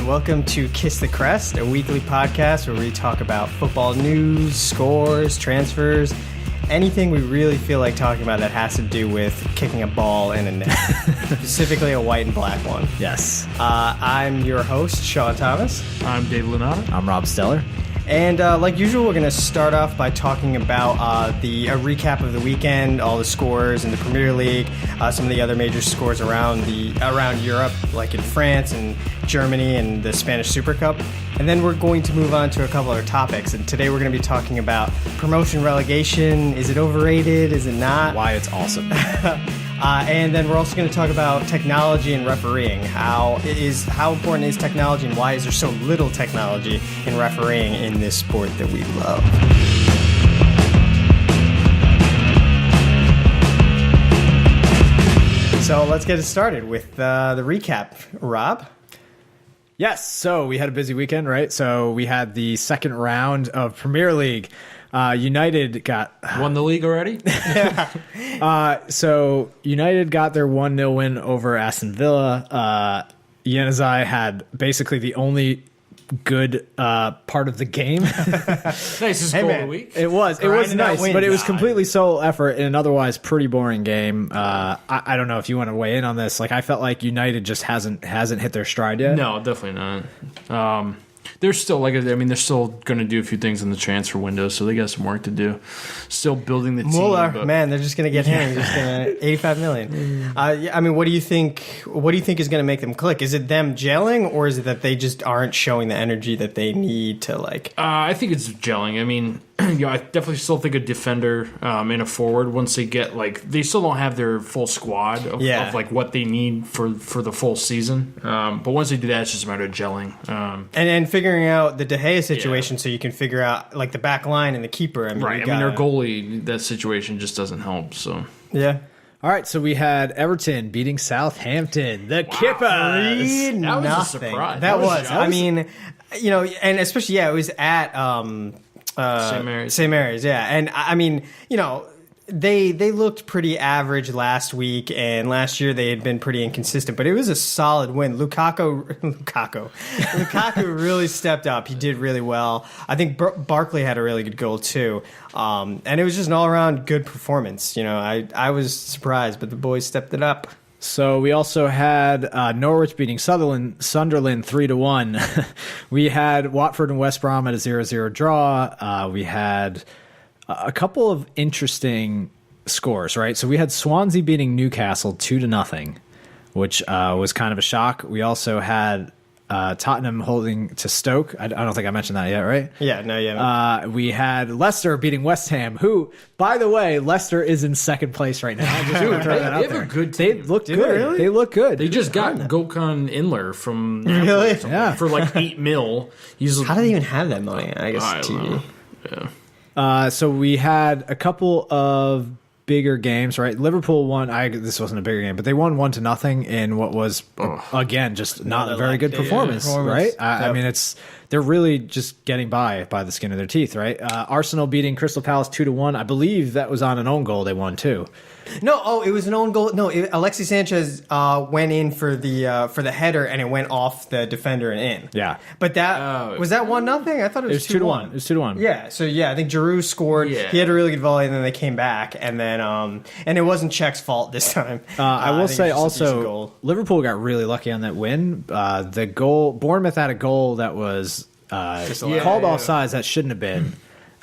and welcome to Kiss the Crest, a weekly podcast where we talk about football news, scores, transfers, anything we really feel like talking about that has to do with kicking a ball in a net, specifically a white and black one. Yes. I'm your host, Shawn Thomas. I'm Dave Lunata. I'm Rob Steller. And like usual, we're going to start off by talking about a recap of the weekend, all the scores in the Premier League, some of the other major scores around Europe, like in France and Germany and the Spanish Supercup. And then we're going to move on to a couple other topics. And today we're going to be talking about promotion relegation. Is it overrated? Is it not? Why it's awesome. And then we're also going to talk about technology and refereeing. How important is technology, and why is there so little technology in refereeing in this sport that we love? So let's get it started with the recap. Rob? Yes, so we had a busy weekend, right? So we had the second round of Premier League. United won the league already. So United got their 1-0 win over Aston Villa. Januzaj had basically the only good part of the game. Nicest goal of the week. It was nice, but it was completely solo effort in an otherwise pretty boring game. I don't know if you want to weigh in on this. Like, I felt like United just hasn't hit their stride yet. No, definitely not. They're still they're still going to do a few things in the transfer window, so they got some work to do. Still building the team. Muller, man, they're just going to get him. Just gonna, $85 million. I mean, what do you think? What do you think is going to make them click? Is it them gelling, or is it that they just aren't showing the energy that they need to like? I think it's gelling. I mean, I definitely still think a defender and a forward, once they get they still don't have their full squad of what they need for the full season. But once they do that, it's just a matter of gelling. And figuring out the De Gea situation, so you can figure out like the back line and the keeper. I mean, right. Their goalie, that situation just doesn't help. So yeah. All right, so we had Everton beating Southampton. The Kippers. That was a surprise. That was. I mean, and especially it was at St. Mary's, yeah. And I mean, they looked pretty average last week, and last year they had been pretty inconsistent, but it was a solid win. Lukaku really stepped up. He did really well. I think Barkley had a really good goal too. And it was just an all-around good performance. I was surprised, but the boys stepped it up. So we also had Norwich beating Sunderland 3-1. We had Watford and West Brom at a 0-0 draw. We had a couple of interesting scores, right? So we had Swansea beating Newcastle 2-0, which was kind of a shock. We also had Tottenham holding to Stoke. I don't think I mentioned that yet, right? Yeah, no, yeah. We had Leicester beating West Ham, who, by the way, Leicester is in second place right now. They have a good team. They look good. Really? They look good. They just got Gökhan Inler from really? For like $8 million. How do they even have that money? I guess TV. Yeah. So we had a couple of bigger games, right? Liverpool won. This wasn't a bigger game, but they won 1-0 in what was again just not a very good performance, right? I mean, they're really just getting by the skin of their teeth, right? Arsenal beating Crystal Palace 2-1. I believe that was on an own goal. They won too. No, it was an own goal. No, Alexis Sanchez went in for the header, and it went off the defender and in. Yeah, but that was that 1-0. I thought it was 2-1. It was 2-1. Yeah, so I think Giroud scored. Yeah. He had a really good volley, and then they came back, and then and it wasn't Czech's fault this time. I will say also, Liverpool got really lucky on that win. The goal, Bournemouth had a goal that was called offsides that shouldn't have been.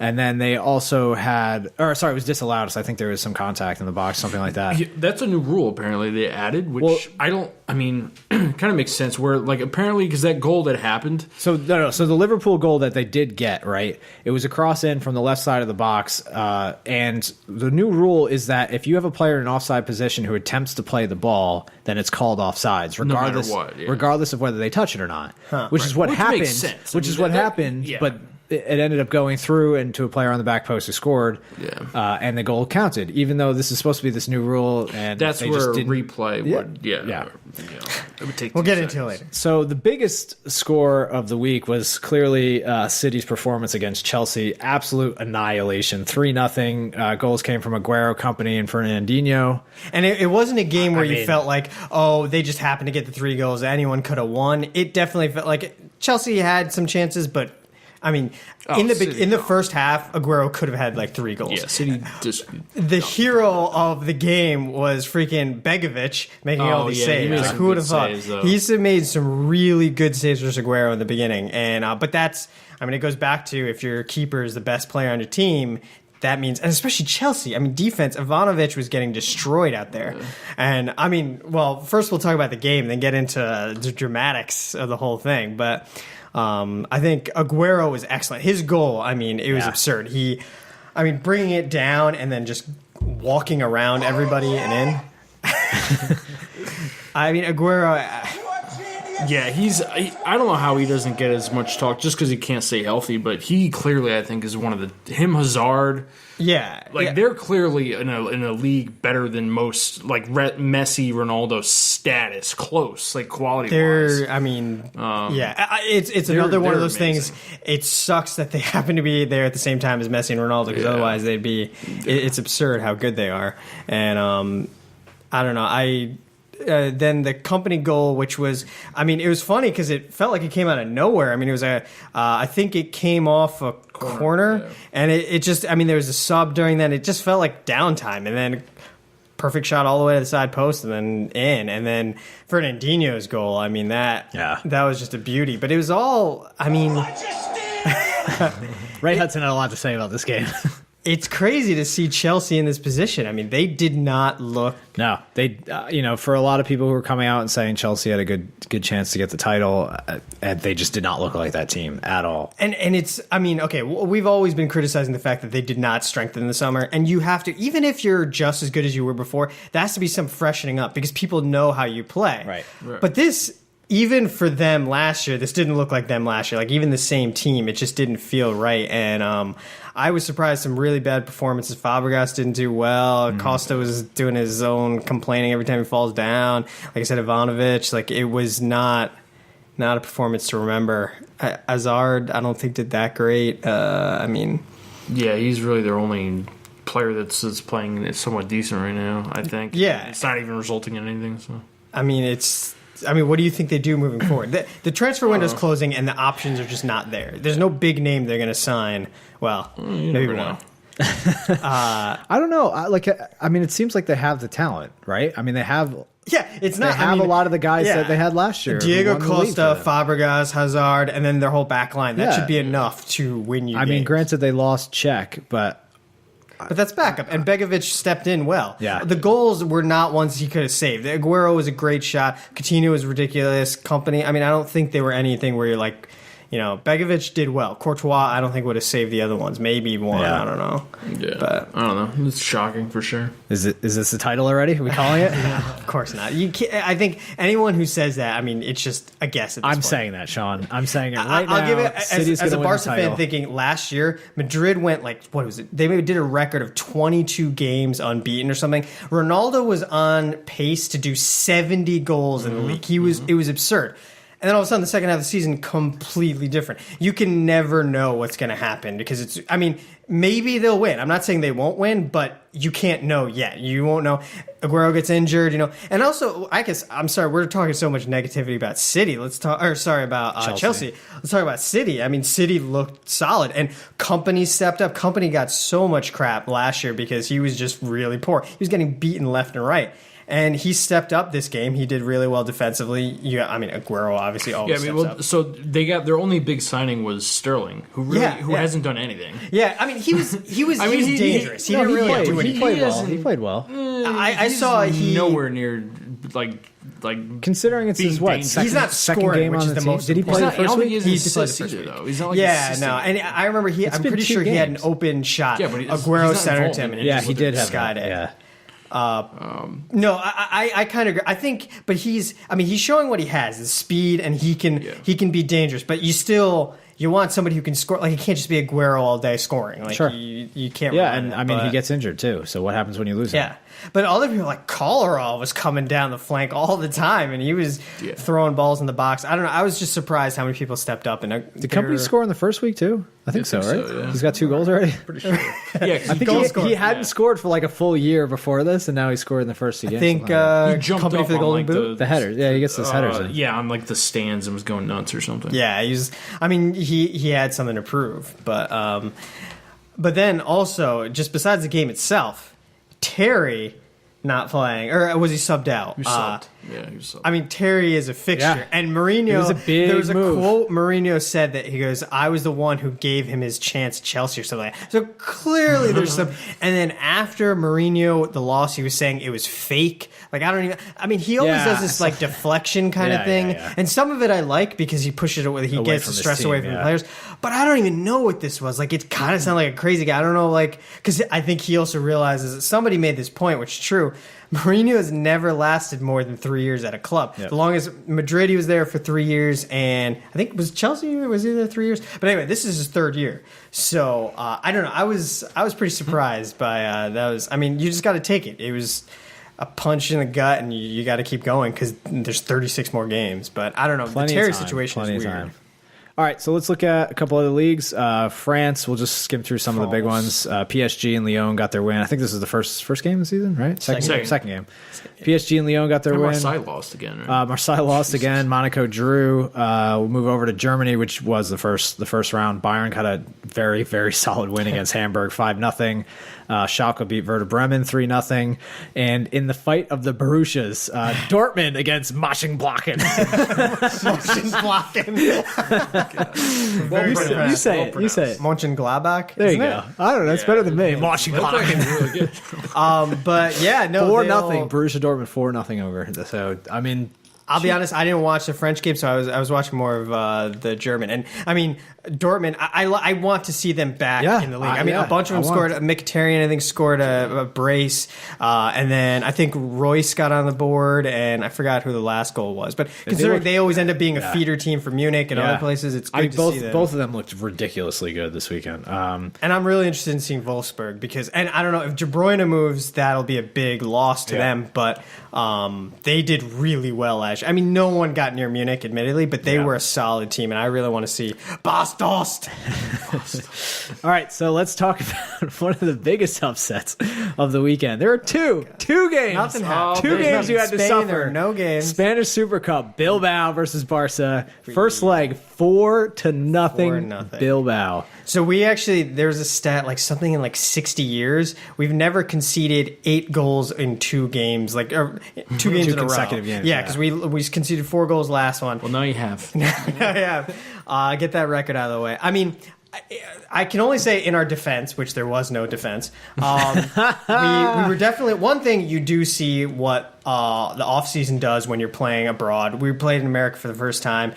And then they also had, it was disallowed. So I think there was some contact in the box, something like that. Yeah, that's a new rule apparently they added, which kind of makes sense. Where apparently because that goal that happened. So so the Liverpool goal that they did get, right? It was a cross in from the left side of the box, and the new rule is that if you have a player in an offside position who attempts to play the ball, then it's called offsides, regardless, regardless of whether they touch it or not. Which is what happened. Makes sense. Which is what happened, but. it ended up going through into a player on the back post who scored. Yeah. And the goal counted, even though this is supposed to be this new rule. And that's they where just didn't, replay would, it would take. We'll get into it later. So the biggest score of the week was clearly City's performance against Chelsea. Absolute annihilation. 3-0. Goals came from Aguero, Company, and Fernandinho. And it wasn't a game where you felt like, oh, they just happened to get the 3 goals. Anyone could have won. It definitely felt like Chelsea had some chances, but I mean, in the first half, Aguero could have had like 3 goals. Yeah, City just the hero of the game was freaking Begovic making all these saves. Like, who would have thought? He's made some really good saves for Aguero in the beginning, and but that's, I mean, it goes back to if your keeper is the best player on your team. That means, and especially Chelsea. I mean, defense. Ivanovic was getting destroyed out there, and I mean, well, first we'll talk about the game, then get into the dramatics of the whole thing, but. I think Aguero was excellent. His goal, I mean, it was absurd. Bringing it down and then just walking around everybody and in. I mean, Aguero. Yeah, I don't know how he doesn't get as much talk just because he can't stay healthy, but he clearly, I think, is one of Hazard. Yeah. They're clearly in a league better than most, like Messi, Ronaldo status, close, like quality wise. I mean, it's another one of those amazing things. It sucks that they happen to be there at the same time as Messi and Ronaldo, because otherwise they'd be, it's absurd how good they are. And I don't know, then the Company goal, which was, I mean, it was funny because it felt like it came out of nowhere. I mean, it was I think it came off a corner and it just, I mean, there was a sub during that. It just felt like downtime, and then perfect shot all the way to the side post and then in. And then Fernandinho's goal, I mean, that was just a beauty. But it was all, I mean... Ray Hudson had a lot to say about this game. It's crazy to see Chelsea in this position. I mean, they did not look... No, they, for a lot of people who were coming out and saying Chelsea had a good chance to get the title, they just did not look like that team at all. And it's, I mean, okay, we've always been criticizing the fact that they did not strengthen in the summer, and you have to, even if you're just as good as you were before, there has to be some freshening up because people know how you play. Right. But this... Even for them last year, this didn't look like them last year. Like, even the same team, it just didn't feel right. And I was surprised, some really bad performances. Fabregas didn't do well. Costa was doing his own complaining every time he falls down. Like I said, Ivanovic, like, it was not a performance to remember. Hazard, I don't think did that great. I mean... Yeah, he's really their only player that's playing somewhat decent right now, I think. Yeah. It's not even resulting in anything, so... I mean, what do you think they do moving forward? The transfer window's closing, and the options are just not there. There's no big name they're going to sign. Well, maybe one. I don't know. I mean, it seems like they have the talent, right? I mean, they have. Yeah, it's not. They have a lot of the guys that they had last year. Diego Costa, Fabregas, Hazard, and then their whole back line. That should be enough to win you. I mean, granted, they lost Czech, but that's backup, and Begovic stepped in well. Yeah. The goals were not ones he could have saved. Aguero was a great shot. Coutinho was ridiculous. Company, I mean, I don't think they were anything where you're like, Begovic did well. Courtois, I don't think would have saved the other ones. Maybe one, I don't know. Yeah, but I don't know. It's shocking for sure. Is this the title already? Are we calling it? Of course not. You can't, I think anyone who says that, I mean, it's just a guess at this point. Saying that, Sean. I'm saying it right now. I'll give it as a Barca fan title. thinking last year, Madrid went like, what was it? They maybe did a record of 22 games unbeaten or something. Ronaldo was on pace to do 70 goals in the league. It was absurd. And then all of a sudden, the second half of the season, completely different. You can never know what's going to happen because maybe they'll win. I'm not saying they won't win, but you can't know yet. You won't know. Aguero gets injured, And also, I guess, I'm sorry, we're talking so much negativity about City. About Chelsea. Let's talk about City. I mean, City looked solid, and Company stepped up. Company got so much crap last year because he was just really poor. He was getting beaten left and right. And he stepped up this game. He did really well defensively. Aguero obviously always steps up. So they got their only big signing was Sterling, who hasn't done anything. Yeah, I mean he was dangerous. He didn't really do anything. He played well. I saw nowhere near like considering it's his he's not second scoring, game which on is the the team. most. Did he play the first week? He played the first week. Though. He's not like and I remember I'm pretty sure he had an open shot. Yeah, but Aguero centered him. And he did have skied it. Yeah. No, I kind of agree. I think, but he's showing what he has, the speed, and he can be dangerous. But you you want somebody who can score. Like, it can't just be Aguero all day scoring. Like, Sure. you can't. Yeah, rely on and it, I mean, but- he gets injured too. So what happens when you lose him? Yeah. But other people like Kolarov was coming down the flank all the time, and he was throwing balls in the box. I don't know. I was just surprised how many people stepped up. And Did Company score in the first week too? I think so, right? yeah. He's got 2 goals already. Pretty sure. Yeah, I think he hadn't scored for like a full year before this, and now he scored in the first 2 games. I think he jumped Company up for the on, Golden like, Boot. the headers. Yeah, he gets his headers in. Yeah, on like the stands and was going nuts or something. Yeah, he had something to prove, but then also just besides the game itself, Terry not playing, or was he subbed out? He was subbed. Yeah, he was subbed. I mean, Terry is a fixture, Yeah. and Mourinho. It was a big there was a move. quote Mourinho said that he goes, "I was the one who gave him his chance at Chelsea or something." Like that. So clearly, there's some. And then after Mourinho the loss, he was saying it was fake. Like I don't even. I mean, he always Yeah. does this like deflection kind of Yeah, thing, yeah. and some of it I like because he pushes it away. He gets the from his stress team, away from yeah. the players. But I don't even know what this was. Like it kind of sounded like a crazy guy. I don't know, like because I think he also realizes that somebody made this point, which is true. Mourinho has never lasted more than 3 years at a club. Yep. The longest Madrid, he was there for 3 years, and I think was Chelsea. Was he there 3 years? But anyway, this is his 3rd year. So I don't know. I was pretty surprised by that. Was I mean, you just got to take it. It was a punch in the gut, and you got to keep going because there's 36 more games. But I don't know. Plenty the Terry of time, situation plenty is of weird. time. All right, so let's look at a couple other leagues. France, we'll just skim through some of the big ones. PSG and Lyon got their win. I think this is the first game of the season, right? Second game. PSG and Lyon got their And win. Marseille lost again. Right? Marseille lost again. Monaco drew. We'll move over to Germany, which was the first round. Bayern got a very, very solid win against Hamburg, 5-0. Schalke beat Werder Bremen 3-0. And in the fight of the Borussias, Dortmund against Mönchengladbach. You say it. Mönchengladbach. There you isn't go. it? I don't know. That's better than me. They look like Mönchengladbach. it's really good. But yeah, no. 4-0. Borussia Dortmund 4-0 over. So I mean, I'll be honest, I didn't watch the French game, so I was watching more of the German. And I mean, Dortmund, I want to see them back in the league. I mean, a bunch of them scored. Mkhitaryan, I think, scored a brace. And then I think Royce got on the board, and I forgot who the last goal was. But considering they always end up being a feeder team for Munich and other places, it's good to see them. Both of them looked ridiculously good this weekend. And I'm really interested in seeing Wolfsburg because, and I don't know, if De Bruyne moves, that'll be a big loss to them. But they did really well last year. I mean, no one got near Munich, admittedly, but they were a solid team, and I really want to see Bas Dost. All right, so let's talk about one of the biggest upsets of the weekend. There are two games. Nothing happened. Two games you had to Spain, suffer. there are no games. Spanish Supercup, Bilbao versus Barca. First leg, 4-0. 4-0. Bilbao. So there's a stat, like something in like 60 years, we've never conceded 8 goals in 2 games, like or 2 games in a row. consecutive games, Yeah, because we conceded 4 goals last one. Well, now you have. Yeah, get that record out of the way. I mean, I can only say in our defense, which there was no defense, we were definitely, one thing you do see what the offseason does when you're playing abroad. We played in America for the first time,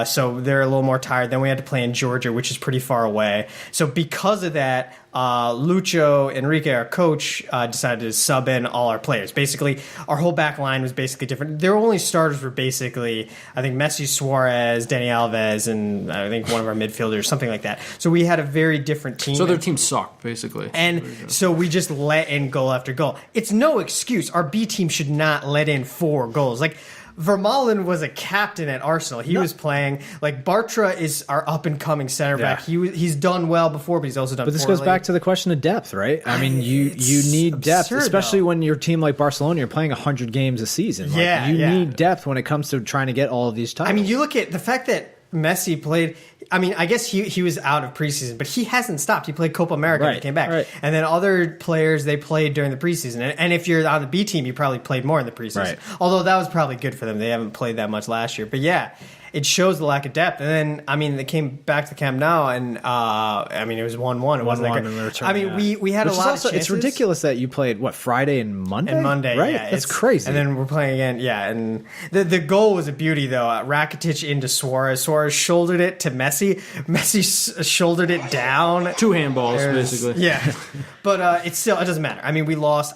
so they're a little more tired. Then we had to play in Georgia, which is pretty far away. So because of that, Lucho Enrique, our coach, decided to sub in all our players. Basically, our whole back line was basically different. Their only starters were basically, I think, Messi, Suarez, Dani Alves, and I think one of our midfielders, something like that. So we had a very different team. So their team sucked, basically. And so we just let in goal after goal. It's no excuse. Our B team should not let in 4 goals. Like, Vermaelen was a captain at Arsenal. He was playing. Like, Bartra is our up-and-coming center back. He's done well before, but he's also done But this poorly. goes back to the question of depth, right? I mean, you need depth, absurd, especially though. when your team like Barcelona, you're playing 100 games a season. Like, you need depth when it comes to trying to get all of these titles. I mean, you look at the fact that Messi played. I mean, I guess he was out of preseason, but he hasn't stopped. He played Copa America and he came back. Right. And then other players, they played during the preseason. And if you're on the B team, you probably played more in the preseason. Right. Although that was probably good for them. They haven't played that much last year. But yeah, it shows the lack of depth. And then, I mean, they came back to the Camp Nou, and I mean, it was 1-1. It wasn't that great. I mean, we had a lot of chances. It's ridiculous that you played, Friday and Monday? And Monday, right? yeah. That's crazy. And then we're playing again, yeah. And the goal was a beauty, though. Rakitic into Suarez. Suarez shouldered it to Messi. Messi shouldered it down. 2 handballs, basically. Yeah. But it doesn't matter. I mean, we lost.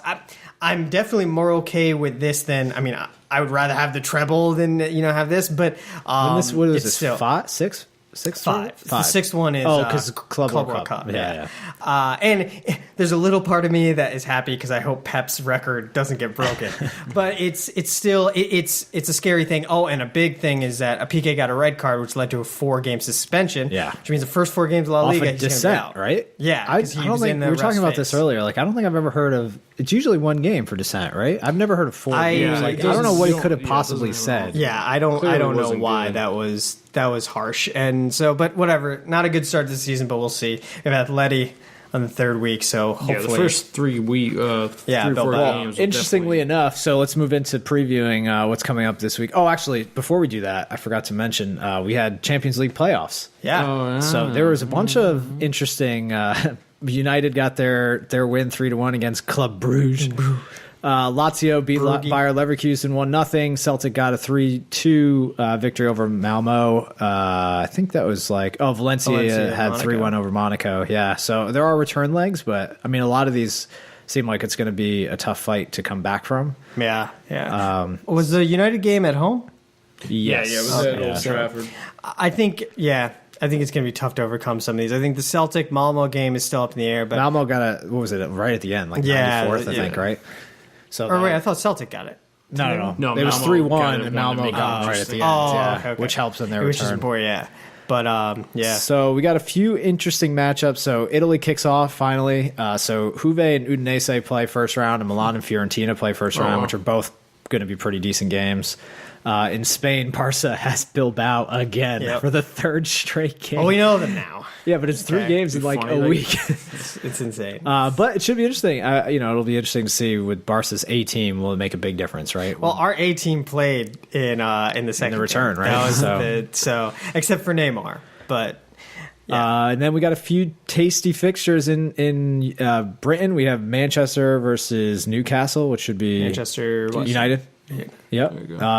I'm definitely more okay with this than, I mean, I would rather have the treble than, have this. But what was it's this, still 5, 6? 5. The sixth one is because Club World Cup. Yeah. And there's a little part of me that is happy because I hope Pep's record doesn't get broken. But it's still it's a scary thing. Oh, and a big thing is that Piqué got a red card, which led to a 4-game suspension. Yeah, which means the first 4 games of La Liga, he's going to be out, right? Yeah, I don't think we were talking about this earlier. Like, I don't think I've ever heard of. It's usually 1 game for dissent, right? I've never heard of 4 games. Like, I don't know what he could have possibly said. Yeah, I don't know why that was harsh. And so, but whatever. Not a good start to the season, but we'll see. We have Atleti on the 3rd week, so hopefully the first 3 week, 3 or 4 games. Interestingly enough, so let's move into previewing what's coming up this week. Oh, actually, before we do that, I forgot to mention we had Champions League playoffs. Yeah. So there was a bunch of interesting. United got their win 3-1 against Club Bruges. Lazio beat Bayer Leverkusen 1-0. Celtic got a 3-2 victory over Malmo. I think that was Valencia had 3-1 over Monaco. Yeah, so there are return legs, but I mean, a lot of these seem like it's going to be a tough fight to come back from. Yeah. Was the United game at home? Yes. Yeah, it was at Old Trafford. I think it's going to be tough to overcome some of these. I think the Celtic Malmo game is still up in the air, but Malmo got what was it, right at the end, like 94th, I think, right? So wait, I thought Celtic got it. No. It was 3-1, and Malmo got right at the end, okay. Which helps in their return. Which is important, yeah. But, yeah. So we got a few interesting matchups. So Italy kicks off, finally. So Juve and Udinese play first round, and Milan and Fiorentina play first round, which are both going to be pretty decent games. In Spain, Barca has Bilbao again for the 3rd straight game. Oh, we know them now. Yeah, but it's 3 games in like a week. It's insane. But it should be interesting. It'll be interesting to see with Barca's A team. Will it make a big difference, right? Well, our A team played in the second return, game. right? That was so except for Neymar, but. Yeah. And then we got a few tasty fixtures in Britain. We have Manchester versus Newcastle, which should be Manchester United. Yep.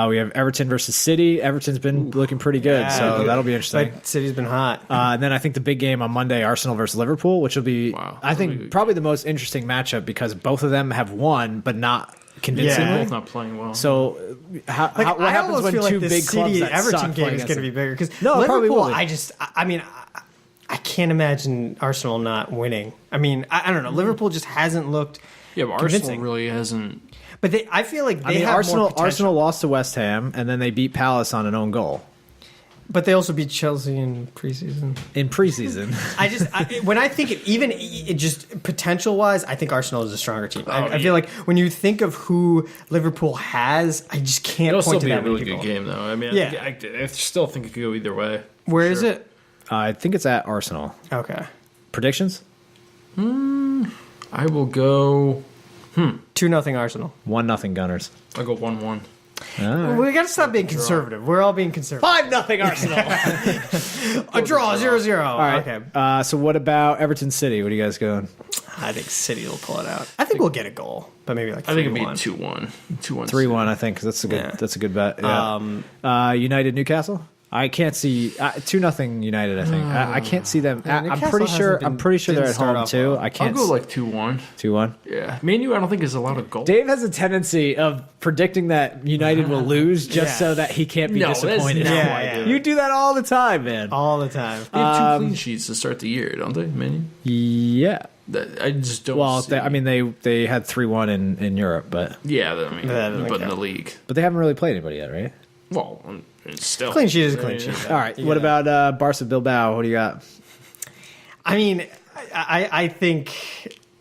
We have Everton versus City. Everton's been looking pretty good, so that'll be interesting. But City's been hot. And then I think the big game on Monday, Arsenal versus Liverpool, which will be, I think, probably the most interesting matchup because both of them have won, but not convincingly. Yeah, both not playing well. So what happens when two big clubs that Everton game is going to be bigger? Because Liverpool, I can't imagine Arsenal not winning. I mean, I don't know. Liverpool just hasn't looked. Yeah, but Arsenal really hasn't. But I feel like they have more potential. Arsenal lost to West Ham, and then they beat Palace on an own goal. But they also beat Chelsea in preseason. When I think just potential wise, I think Arsenal is a stronger team. I feel like when you think of who Liverpool has, I just can't point to that. It'll still be a really good game, though. I mean, I still think it could go either way. Where is it? I think it's at Arsenal. Okay. Predictions? I will go 2-0 Arsenal. 1-0 Gunners. I'll go 1-1. Right. We got to stop being conservative. We're all being conservative. 5-0 Arsenal. A draw, 0-0. All right. Okay. So what about Everton City? What are you guys going? I think City will pull it out. I think we'll get a goal, but maybe like 3-1. I think it'll be 2-1. 3-1, I think, because that's a good bet. Yeah. United Newcastle? I can't see 2-0 United. I think I can't see them. I'm pretty sure they're at home too. I can't. I'll go like 2-1. 2-1. Yeah, Man U. I don't think is a lot of goals. Dave has a tendency of predicting that United will lose just so that he can't be disappointed. Yeah. You do that all the time, man. All the time. They have 2 clean sheets to start the year, don't they, Man U? Yeah. I just don't. Well, see. they had 3-1 in Europe, but but in the league. But they haven't really played anybody yet, right? Well, it's still clean sheet is a clean sheet. All right. Yeah. What about Barca Bilbao? What do you got? I mean, I think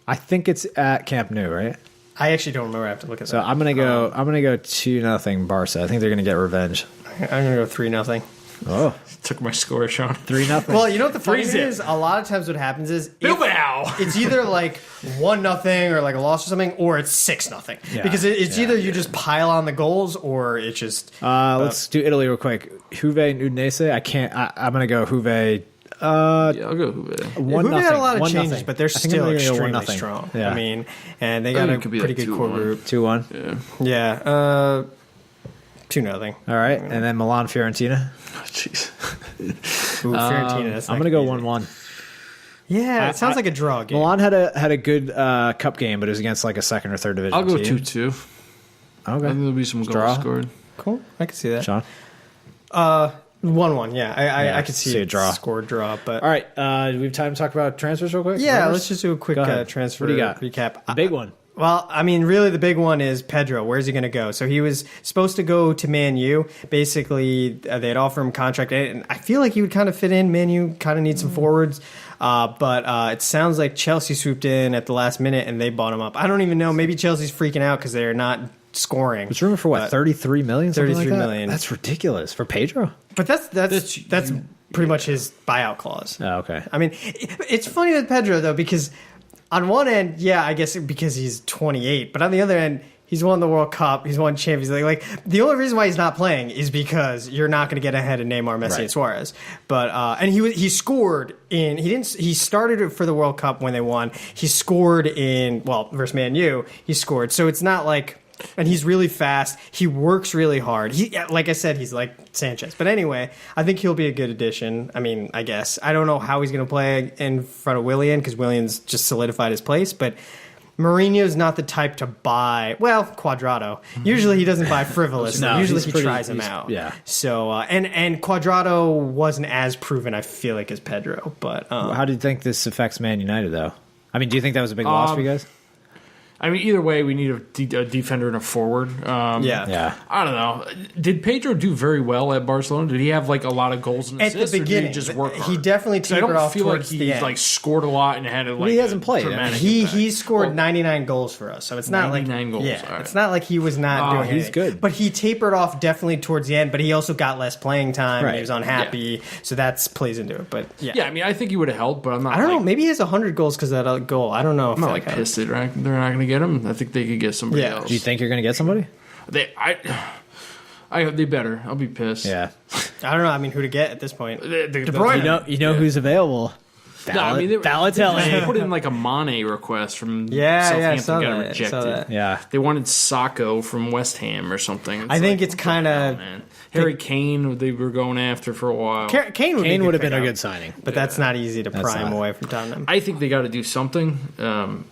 it's at Camp Nou, right? I actually don't remember. I have to look at that. So I'm gonna go 2-0 Barca. I think they're gonna get revenge. I'm gonna go 3-0. Oh, took my score, Shawn. 3-0. Well, you know what the funny thing is? A lot of times what happens is Bilbao. It's either like 1-0 or like a loss or something, or it's 6-0. Yeah. Because it's either you just pile on the goals or it's just. Let's do Italy real quick. Juve and Udinese. I'm gonna go Juve. I'll go Juve. Juve had a lot of changes, but they're still extremely strong. Yeah. I mean, and they got a pretty good core group. 2-1. Yeah. 2-0. All right, and then Milan Fiorentina. Oh, jeez. Fiorentina. I'm gonna go 1-1. Yeah, it sounds like a draw game. Milan had a good cup game, but it was against like a second or third division. I'll go team. 2-2. Okay. I think there'll be some goals scored. Cool. I can see that. Shawn. 1-1, yeah. I could see a draw. Score draw. But all right, do we have time to talk about transfers real quick? Yeah, let's just do a quick transfer recap. The big one. Well, I mean, really the big one is Pedro. Where's he going to go? So he was supposed to go to Man U. Basically, they had offered him a contract, and I feel like he would kind of fit in. Man U kind of needs some forwards. But it sounds like Chelsea swooped in at the last minute, and they bought him up. I don't even know. Maybe Chelsea's freaking out because they're not scoring. It's rumored for what, 33 million? 33 like million. That's ridiculous for Pedro. But that's pretty much his buyout clause. Oh, okay. I mean, it's funny with Pedro though, because on one end, yeah, I guess because he's 28, but on the other end, he's won the World Cup, he's won Champions League. Like the only reason why he's not playing is because you're not going to get ahead of Neymar, Messi, and Suarez. But and he scored in he started for the World Cup when they won. He scored versus Man U. He scored, so it's not like. And he's really fast. He works really hard. Like I said, he's like Sanchez. But anyway, I think he'll be a good addition. I mean, I guess. I don't know how he's going to play in front of Willian because Willian's just solidified his place. But Mourinho's not the type to buy. Well, Cuadrado. Usually he doesn't buy frivolous. Usually he tries him out. Yeah. So and Cuadrado wasn't as proven, I feel like, as Pedro. But how do you think this affects Man United, though? I mean, do you think that was a big loss for you guys? I mean, either way, we need a defender and a forward. Yeah. I don't know. Did Pedro do very well at Barcelona? Did he have like a lot of goals and assists? At the beginning, or did he just work hard? He definitely tapered off towards the end. I don't feel like he scored a lot and had he hasn't played. He scored 99 goals for us, so it's not 99 goals. Yeah, it's not like he was not doing anything. He's good, but he tapered off definitely towards the end. But he also got less playing time. And he was unhappy, so that plays into it. But yeah, I mean, I think he would have helped, but I'm not. I don't know. Maybe he has 100 goals because of that goal. I don't know. I'm not like pissed that they're not going to get him. I think they could get somebody else. Do you think you're going to get somebody? They better. I'll be pissed. Yeah. I don't know. I mean, who to get at this point? De Bruyne. You know who's available. Balotelli. They put in like a Mane request from Southampton, got rejected. Yeah, they wanted Sacco from West Ham or something. I think it's kind of Harry Kane. They were going after for a while. Kane would have been a good signing, but that's not easy to pry him away from Tottenham. I think they got to do something.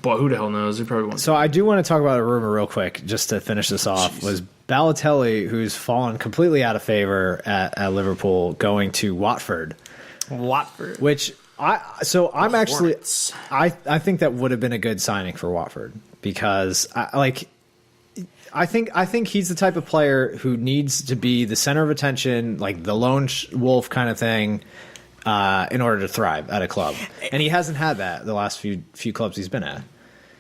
But who the hell knows? They probably won't. So I do want to talk about a rumor real quick, just to finish this off. Was Balotelli, who's fallen completely out of favor at Liverpool, going to Watford? Which I think that would have been a good signing for Watford because I think he's the type of player who needs to be the center of attention, like the lone wolf kind of thing, in order to thrive at a club, and he hasn't had that the last few clubs he's been at.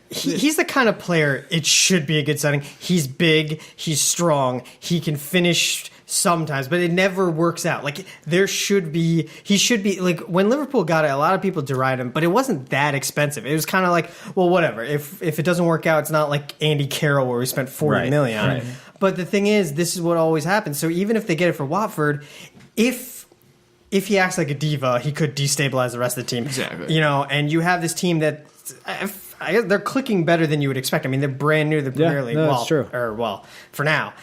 He's the kind of player it should be a good signing. He's big, he's strong, he can finish sometimes, but it never works out. Like he should be like when Liverpool got it, a lot of people derided him, but it wasn't that expensive. It was kind of like, well, whatever. If it doesn't work out, it's not like Andy Carroll where we spent 40 million on it. But the thing is, this is what always happens. So even if they get it for Watford, if he acts like a diva, he could destabilize the rest of the team. Exactly. You know, and you have this team that I guess they're clicking better than you would expect. I mean, they're brand new to the Premier League. That's true. For now.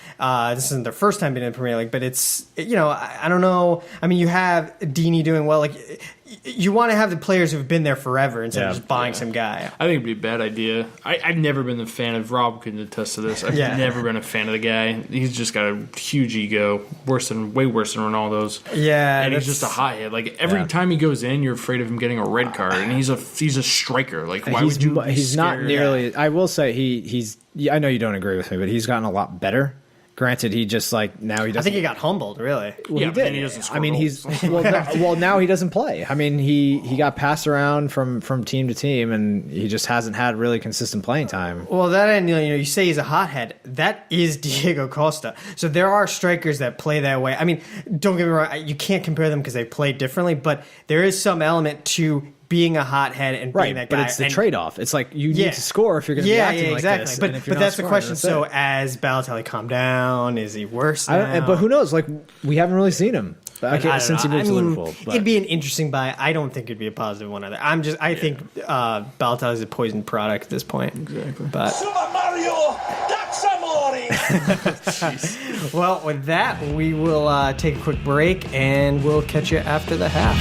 This isn't their first time being in the Premier League, but it's, I don't know. I mean, you have Deeney doing well. Like, you want to have the players who've been there forever instead of just buying some guy. I think it'd be a bad idea. I've never been a fan of Rob. Can attest to this. I've never been a fan of the guy. He's just got a huge ego, way worse than Ronaldo's. Yeah, and he's just a hothead. Like every time he goes in, you're afraid of him getting a red card, and he's a striker. Like why would you? He's not nearly. I will say he's. I know you don't agree with me, but he's gotten a lot better. Granted, he just now he doesn't. I think he got humbled, really. Well, he did. He doesn't score goals. He's well now he doesn't play. I mean, he got passed around from team to team, and he just hasn't had really consistent playing time. Well, that end, you say he's a hothead. That is Diego Costa. So there are strikers that play that way. I mean, don't get me wrong. You can't compare them because they play differently, but there is some element to being a hothead and being that guy. But it's the trade-off. It's like you need to score if you're going to be acting like this. But that's the question. So as Balotelli calmed down, is he worse now? But who knows? Like, we haven't really seen him since he moved to Liverpool. But it'd be an interesting buy. I don't think it'd be a positive one either. I think Balotelli's a poisoned product at this point. Exactly. But Super Mario, that's amore. Well, with that, we will take a quick break, and we'll catch you after the half.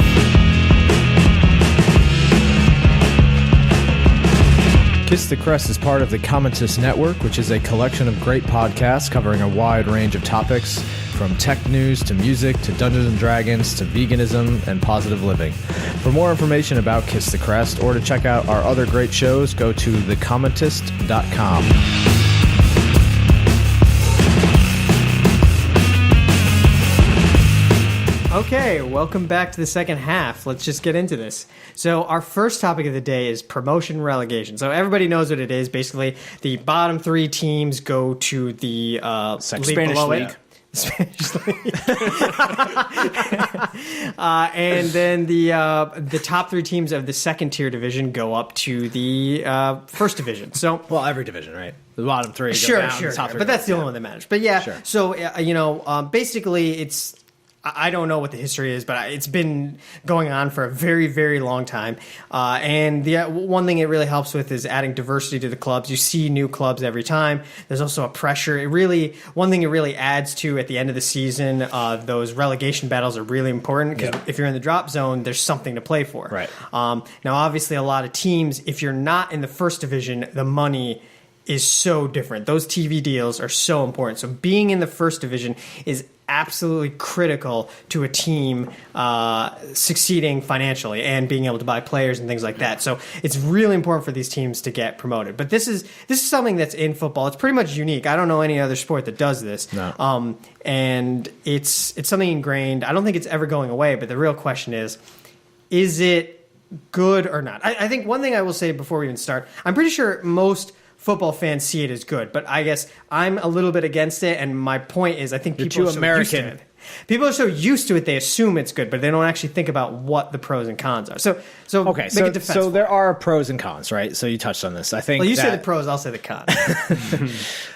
Kiss the Crest is part of the Commentist Network, which is a collection of great podcasts covering a wide range of topics, from tech news to music to Dungeons & Dragons to veganism and positive living. For more information about Kiss the Crest or to check out our other great shows, go to thecommentist.com. Okay, welcome back to the second half. Let's just get into this. So our first topic of the day is promotion relegation. So everybody knows what it is. Basically, the bottom three teams go to the league below it. Spanish league. And then the top three teams of the second tier division go up to the first division. So, well, every division, right? The bottom three go down, sure. the top three but that's the only one that matters. But yeah, sure. So basically, it's. I don't know what the history is, but it's been going on for a very, very long time. And the one thing it really helps with is adding diversity to the clubs. You see new clubs every time. There's also a pressure. One thing it really adds to at the end of the season, those relegation battles are really important because if you're in the drop zone, there's something to play for. Right. Now, obviously, a lot of teams, if you're not in the first division, the money is so different. Those TV deals are so important. So being in the first division is absolutely critical to a team succeeding financially and being able to buy players and things like that. So it's really important for these teams to get promoted. But this is something that's in football. It's pretty much unique. I don't know any other sport that does this. No. And it's something ingrained. I don't think it's ever going away. But the real question is it good or not? I think one thing I will say before we even start, I'm pretty sure most football fans see it as good, but I guess I'm a little bit against it, and my point is I think people are so used to it. People are so used to it, they assume it's good, but they don't actually think about what the pros and cons are. So there are pros and cons, right? So you touched on this. I think. Well, you say the pros, I'll say the cons.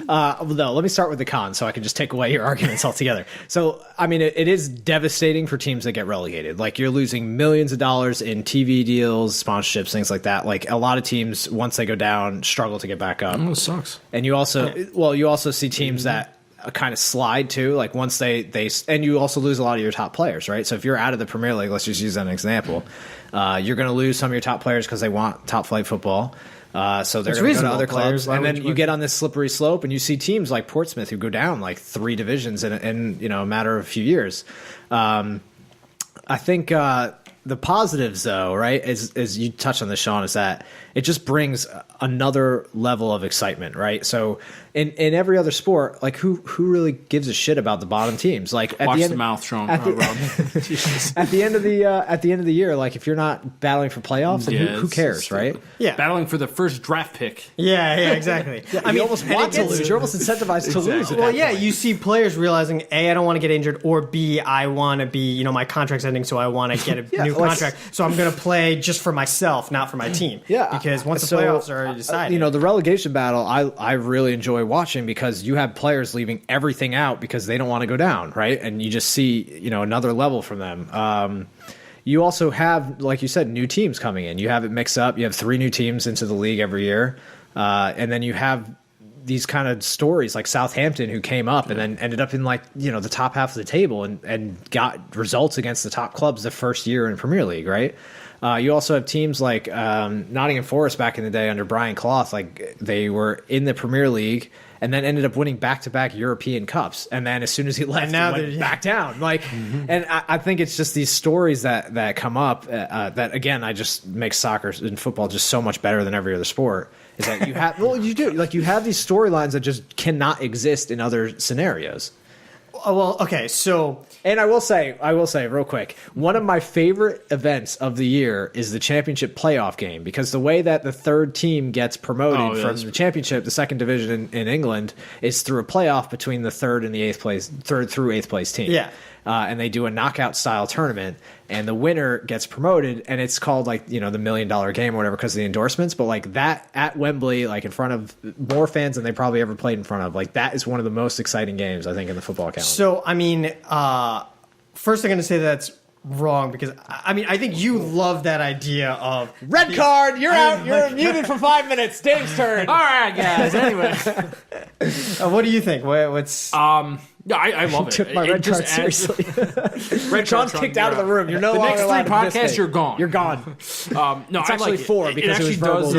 No, let me start with the cons, so I can just take away your arguments altogether. So, I mean, it is devastating for teams that get relegated. Like, you're losing millions of dollars in TV deals, sponsorships, things like that. Like, a lot of teams, once they go down, struggle to get back up. Oh, it sucks. And you also see teams that kind of slide too, like once they and you also lose a lot of your top players, right? So if you're out of the Premier League, let's just use that as an example, you're going to lose some of your top players because they want top flight football, so they're going to go to other clubs, and then you get on this slippery slope, and you see teams like Portsmouth who go down like 3 divisions in a matter of a few years. I think the positives, though, right, as you touched on this, Shawn, is that it just brings another level of excitement, right? So in every other sport, like who really gives a shit about the bottom teams? Like watch the mouth, Shawn. At the end of the year, like if you're not battling for playoffs, then who cares, right? Yeah, battling for the first draft pick. Yeah, exactly. I mean, you almost want to lose. You're almost incentivized to lose. Well, you see players realizing A, I don't want to get injured, or B, I want to be, my contract's ending, so I want to get a new contract. So I'm going to play just for myself, not for my team. Yeah, because once the playoffs are decided, the relegation battle, I really enjoy watching because you have players leaving everything out because they don't want to go down, right? And you just see, another level from them. You also have, like you said, new teams coming in. You have it mixed up. You have 3 new teams into the league every year. And then you have these kind of stories like Southampton who came up and then ended up in the top half of the table and got results against the top clubs the first year in Premier League, right? You also have teams like Nottingham Forest back in the day under Brian Clough, like they were in the Premier League and then ended up winning back-to-back European Cups. And then as soon as he left, he went back down. And I think it's just these stories that come up that, again, I just make soccer and football just so much better than every other sport. Is that you have you have these storylines that just cannot exist in other scenarios. Well, okay, so... And I will say real quick, one of my favorite events of the year is the championship playoff game, because the way that the third team gets promoted from the championship, the second division in England, is through a playoff between the third through eighth place team. Yeah. And they do a knockout style tournament, and the winner gets promoted, and it's called the $1 million game or whatever because of the endorsements. But like that at Wembley, like in front of more fans than they probably ever played in front of, like that is one of the most exciting games I think in the football calendar. So I mean, first I'm going to say that's wrong because I think you love that idea of red card. You're out. You're muted for 5 minutes. Dave's turn. All right, guys. Anyway, what do you think? What's Yeah, I love it. Took my red card seriously. Sean's kicked out of the room. You're no longer next 3 podcasts. You're gone. You're gone. No, it's actually 4 because it was verbal.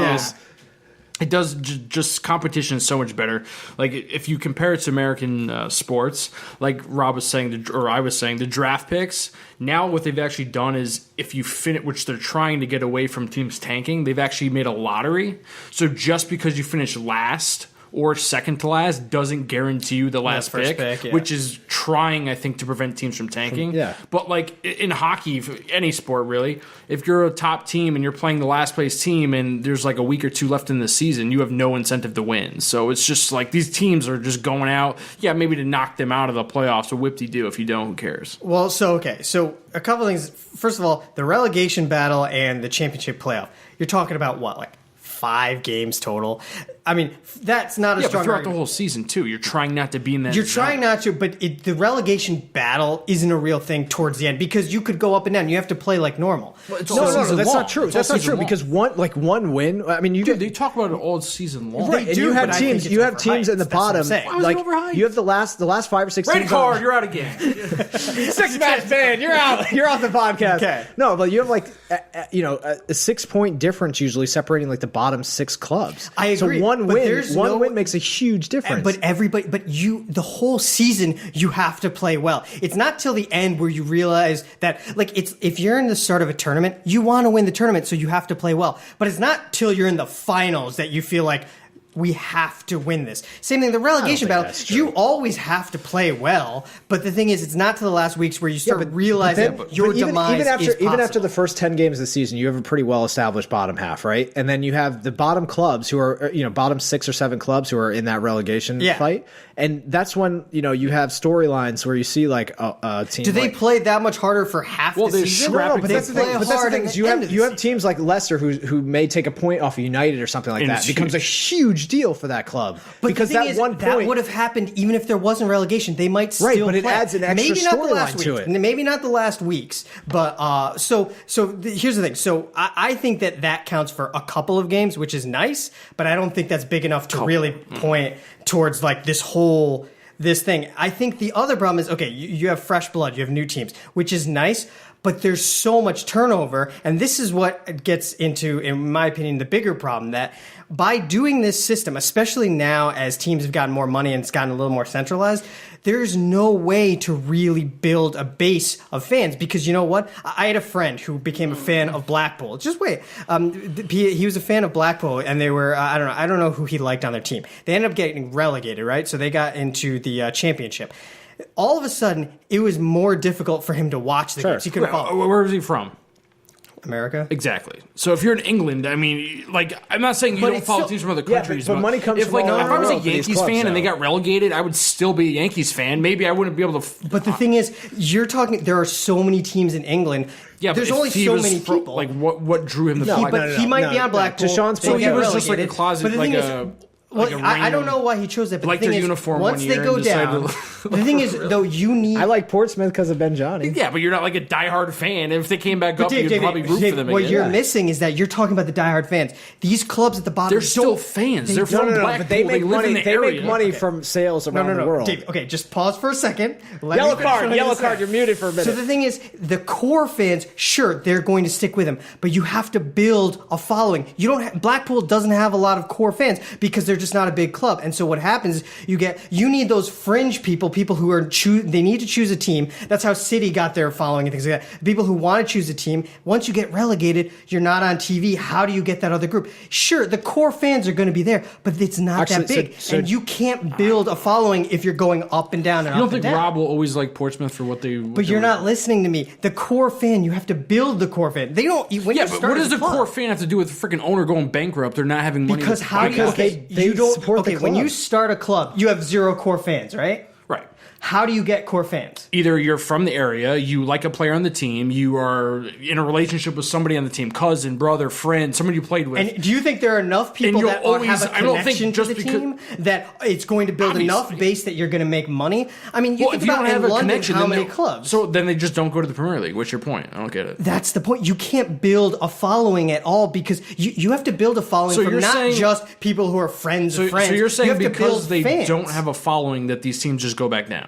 It does just competition is so much better. Like if you compare it to American sports, like Rob was saying, or I was saying, the draft picks. Now what they've actually done is if you finish, which they're trying to get away from teams tanking, they've actually made a lottery. So just because you finish last or second to last doesn't guarantee you the last pick, which is trying, I think, to prevent teams from tanking. Yeah. But like in hockey, any sport really, if you're a top team and you're playing the last place team and there's like a week or two left in the season, you have no incentive to win. So it's just like these teams are just going out, maybe to knock them out of the playoffs. So whip-de-doo. If you don't, who cares? Well, so a couple of things. First of all, the relegation battle and the championship playoff. You're talking about what, like 5 games total? I mean, that's not a strong but throughout argument. the whole season, too. You're trying not to be in that You're zone. trying not to, but the relegation battle isn't a real thing towards the end because you could go up and down. You have to play like normal. Well, it's No, all no, season that's long. not true. It's all That's not season true long. because one win. I mean, Dude, they talk about it all season long. Right, and do, you have but I think teams. it's You have teams overhyped. in the That's what I'm bottom. saying. Why was it Like overhyped? you have the last 5 or 6 Red teams. card, you're out again. 6-match fan. You're out. You're off the podcast. Okay. No, but you have like a 6-point difference usually separating like the bottom 6 clubs. I agree, So one but win, there's one no- win makes a huge difference. But the whole season, you have to play well. It's not till the end where you realize that, like, if you're in the start of a tournament, you want to win the tournament, so you have to play well. But it's not till you're in the finals that you feel like, we have to win this. Same thing, the relegation think battle, that's true. you always have to play well, but the thing is, it's not to the last weeks where you start realizing your demise is possible. Even after the first 10 games of the season, you have a pretty well-established bottom half, right? And then you have the bottom clubs who are, bottom 6 or 7 clubs who are in that relegation fight. And that's when, you have storylines where you see like a team. Do they play that much harder for half the season? No, but they that's the play thing. But that's the hard thing at is the you end have of the season. teams like Leicester who may take a point off of United or something like And that. it's It becomes a huge deal for that club. But because the thing that is, one point that would have happened even if there wasn't relegation. They might still Right, but it play. adds an extra Maybe not the last storyline to weeks, it. Maybe not the last weeks, but here's the thing. So I think that counts for a couple of games, which is nice, but I don't think that's big enough to really point towards like this thing. I think the other problem is, okay, you have fresh blood, you have new teams, which is nice, but there's so much turnover, and this is what gets into, in my opinion, the bigger problem, that by doing this system, especially now as teams have gotten more money and it's gotten a little more centralized, there's no way to really build a base of fans, because you know what? I had a friend who became a fan of Blackpool. Just wait. He was a fan of Blackpool, and they were, I don't know who he liked on their team. They ended up getting relegated, right? So they got into the championship. All of a sudden, it was more difficult for him to watch the games. He couldn't follow. Where is he from? America? Exactly. So if you're in England, I mean, like, I'm not saying you But don't it's follow still- teams from other Yeah, countries. but money comes if, from like, all if I was over a for these Yankees clubs fan and they now. got relegated, I would still be a Yankees fan. Maybe I wouldn't be able to. But the thing is, there are so many teams in England. Yeah, there's but only if he so was many fro- people. Like, what drew him to He Blackpool? might be on Blackpool. To Shawn's they point, get he was just like a relegated. closet, But the thing like is, a- well, like a I don't random- know why he chose that. But Like the thing their is, uniform once one they year go and decided down, to- the thing is, though, you need. I like Portsmouth because of Ben Johnny. Yeah, but you're not like a diehard fan. If they came back up, you'd probably root for them what again. you're missing is that you're talking about the diehard fans. These clubs at the bottom, They're still fans. They're from Blackpool. but they make live in money. the They area. make money from sales around the world. Dave, okay, just pause for a second. Let Yellow me card, finish yellow this card, out. you're muted for a minute. So the thing is, the core fans, sure, they're going to stick with him, but you have to build a following. Blackpool doesn't have a lot of core fans because they're just not a big club. And so what happens is you need those fringe people who are they need to choose a team. That's how City got their following and things like that. People who want to choose a team. Once you get relegated, you're not on TV. How do you get that other group? Sure, the core fans are going to be there, but it's not that big. And you can't build a following if you're going up and down and You up don't think and down. Rob will always like Portsmouth for what they? But you're not listening to me. The core fan, you have to build the core fan. They don't. When Yeah, you but start what as does a the club- core fan have to do with the freaking owner going bankrupt? They're not having money. Because to how buy do you? guys. Okay, they you don't support the okay, when you club. start a club, you have 0 core fans, right? Right. How do you get core fans? Either you're from the area, you like a player on the team, you are in a relationship with somebody on the team, cousin, brother, friend, somebody you played with. And do you think there are enough people you'll that always- have a I don't think connection to just the because- team that it's going to build enough Obviously. base that you're going to make money? I mean, you well, think if you about don't have in a London, connection, how then many they- clubs? So then they just don't go to the Premier League. What's your point? I don't get it. That's the point. You can't build a following at all because you have to build a following So from you're not saying- just people who are friends of friends. So you're You saying have to because build they fans. don't have a following that these teams just go back down?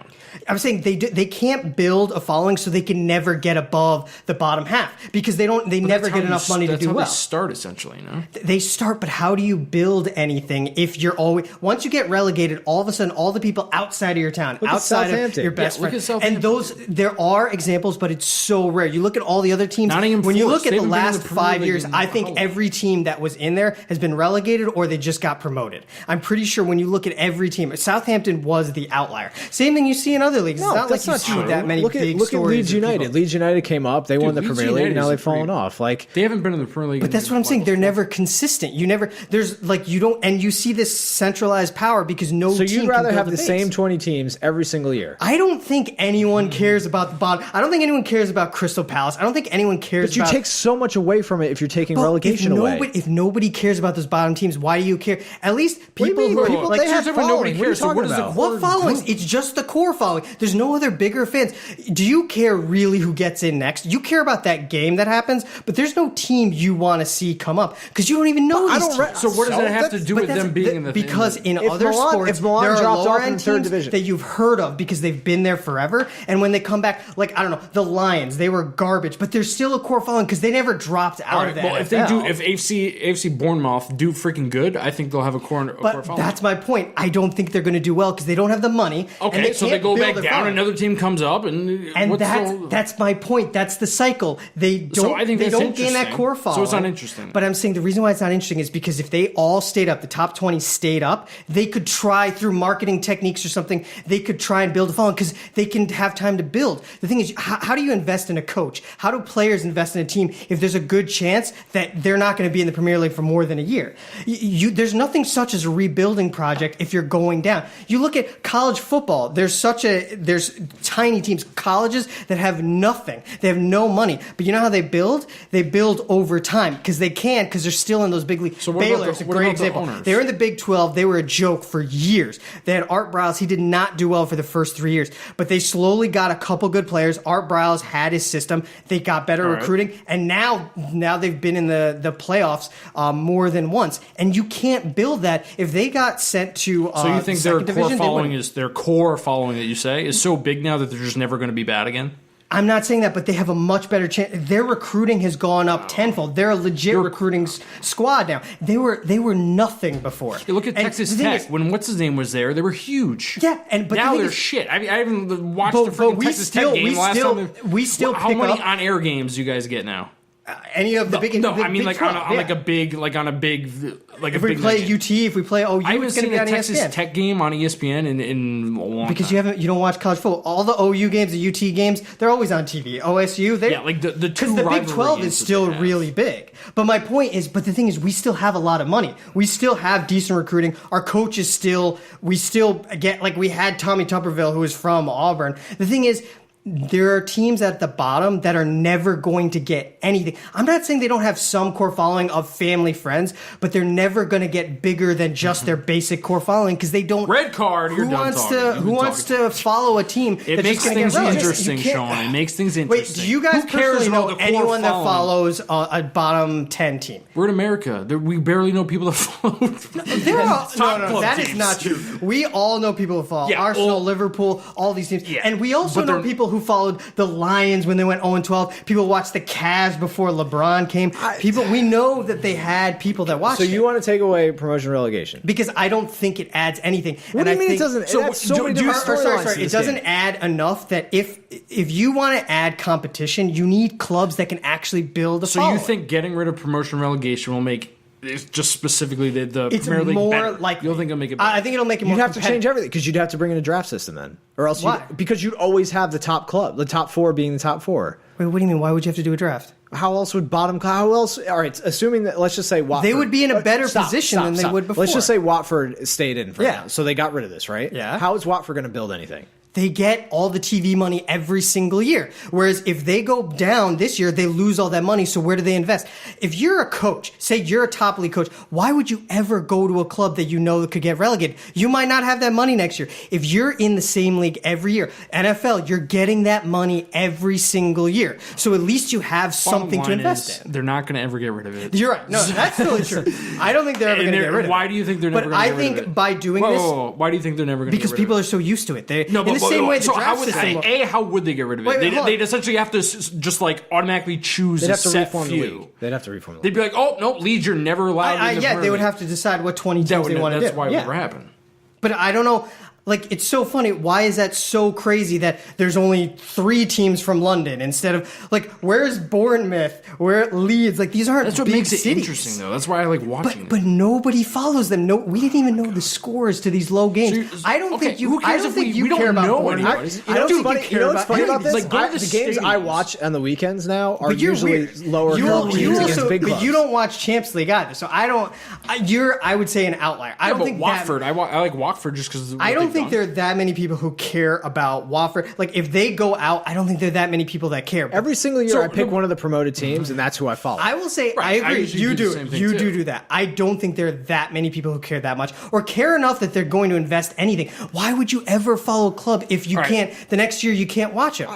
I'm saying they can't build a following, so they can never get above the bottom half because they never get enough money to do well. That's how they start, essentially, no? They start, but how do you build anything if you're always once you get relegated? All of a sudden, all the people outside of your town, outside of your best friend, and there are examples, but it's so rare. You look at all the other teams. When you look at the last 5 years, I think every team that was in there has been relegated or they just got promoted. I'm pretty sure when you look at every team, Southampton was the outlier. Same thing you see in other leagues. No, it's not like you see that many big stories. Look at Leeds United. Leeds United came up. They won the Premier League. Now they've fallen off. Like they haven't been in the Premier League. But that's what I'm saying. They're never consistent. You see this centralized power because no team. So you'd rather have the same 20 teams every single year? I don't think anyone cares about the bottom. I don't think anyone cares about Crystal Palace. I don't think anyone cares. But you take so much away from it if you're taking relegation away. If nobody cares about those bottom teams, why do you care? At least people who they have following. Nobody cares. So what following? It's just the core following. There's no other bigger fans. Do you care really who gets in next? You care about that game that happens, but there's no team you want to see come up because you don't even know these teams. So what does that have to do with them being in the thing? Because in other sports, there are lower end teams that you've heard of because they've been there forever, and when they come back, like I don't know, the Lions, they were garbage, but there's still a core following because they never dropped out of that. Well, if AFC Bournemouth do freaking good, I think they'll have a core following. But that's my point. I don't think they're going to do well because they don't have the money. Okay, so they go back down, another team comes up, and that's my point. That's the cycle. They don't gain that core following. So it's not interesting. But I'm saying the reason why it's not interesting is because if they all stayed up, the top 20 stayed up, they could try through marketing techniques or something, they could try and build a following because they can have time to build. The thing is, how do you invest in a coach? How do players invest in a team if there's a good chance that they're not going to be in the Premier League for more than a year? There's nothing such as a rebuilding project if you're going down. You look at college football. There's tiny teams, colleges that have nothing. They have no money. But you know how they build? They build over time because they're still in those big leagues. So Baylor's a great example. They were in the Big 12. They were a joke for years. They had Art Briles. He did not do well for the first 3 years, but they slowly got a couple good players. Art Briles had his system. They got better recruiting, and now they've been in the playoffs more than once. And you can't build that if they got sent to. So you think their core following that you say is so big now that they're just never going to be bad again? I'm not saying that, but they have a much better chance. Their recruiting has gone up tenfold. They're a legit recruiting squad now. They were nothing before. You look at Texas Tech. When what's his name was there, they were huge. Yeah, but now they're shit. I haven't watched the freaking Texas Tech game last time. How many on-air games do you guys get now? Any of the big? I mean, like on a big. If we play UT, if we play OU, I haven't it's going to seen be a on Texas ESPN. Tech game on ESPN in a long because time. you don't watch college football. All the OU games, the UT games, they're always on TV. OSU, because the Big 12 is still really big. But my point is, the thing is, we still have a lot of money. We still have decent recruiting. Our coaches we still get we had Tommy Tuberville, who is from Auburn. The thing is, there are teams at the bottom that are never going to get anything. I'm not saying they don't have some core following of family friends, but they're never going to get bigger than just their basic core following because they don't. Red card. Who wants to follow a team? It makes things interesting, Shawn. It makes things interesting. Wait, do you guys personally know anyone that follows a bottom 10 team? We're in America. We barely know people that follow. No, that is not true. We all know people who follow Arsenal, Liverpool, all these teams, and we also know people who followed the Lions when they went 0-12. People watched the Cavs before LeBron came. We know that they had people that watched. So you want to take away promotion relegation? Because I don't think it adds anything. What do you mean it doesn't? It adds so many different storylines. It doesn't add enough that if you want to add competition, you need clubs that can actually build a following. So you think getting rid of promotion relegation will make it's just specifically the it's Premier League more better? Like you don't think it'll make it better? I think it'll make it more. You'd have to change everything because you'd have to bring in a draft system then, or else because you'd always have the top club, the top four being the top four. Wait, what do you mean? Why would you have to do a draft? How else would how else? All right, assuming that let's just say Watford, they would be in a better position than they would before. Let's just say Watford stayed in for now, so they got rid of this, right? Yeah. How is Watford going to build anything? They get all the TV money every single year. Whereas if they go down this year, they lose all that money. So where do they invest? If you're a coach, say you're a top league coach, why would you ever go to a club that you know could get relegated? You might not have that money next year. If you're in the same league every year, NFL, you're getting that money every single year. So at least you have something to invest in. They're not going to ever get rid of it. You're right. No, that's really true. I don't think they're ever going to get rid of it. Why do you think they're never going to get rid of it? But I think by doing this... Why do you think they're never going to get rid of it? Because people are so used to it. In the the same way the so draft how would system. how would they get rid of it? Wait, hold on. They'd essentially have to just like automatically choose They'd a have to set reform the few. league. They'd have to reform the They'd league. be like, oh no, Leeds, you're never allowed. in the Yeah, Premier they would League. have to decide what 20 teams they want to do. That's why it would Yeah. never happen. But I don't know. Like, it's so funny. Why is that so crazy that there's only 3 teams from London instead of, like, where's Bournemouth? Where Leeds? Like, these aren't That's what big makes it cities. interesting, though. That's why I like watching But nobody follows them. No, we didn't even know the scores to these low games. I don't think you. who cares I don't if think we you don't care about know Bournemouth. anybody? I don't think you care what's about funny any about of this? these. Like, go to the the games I stadiums. watch on the weekends now are But you're usually weird. lower You level teams against also, big but clubs. you don't watch Champions League either. So I don't. You're, I would say, an outlier. I don't but think Watford. That, I like Watford just because. I don't think there are that many people who care about Watford. Like, if they go out, I don't think there are that many people that care. Every single year, So, I pick one of the promoted teams, and that's who I follow. I will say, Right, I I agree. usually You do the do. same thing You too. do that. I don't think there are that many people who care that much or care enough that they're going to invest anything. Why would you ever follow a club if you Right. can't? The next year you can't watch it,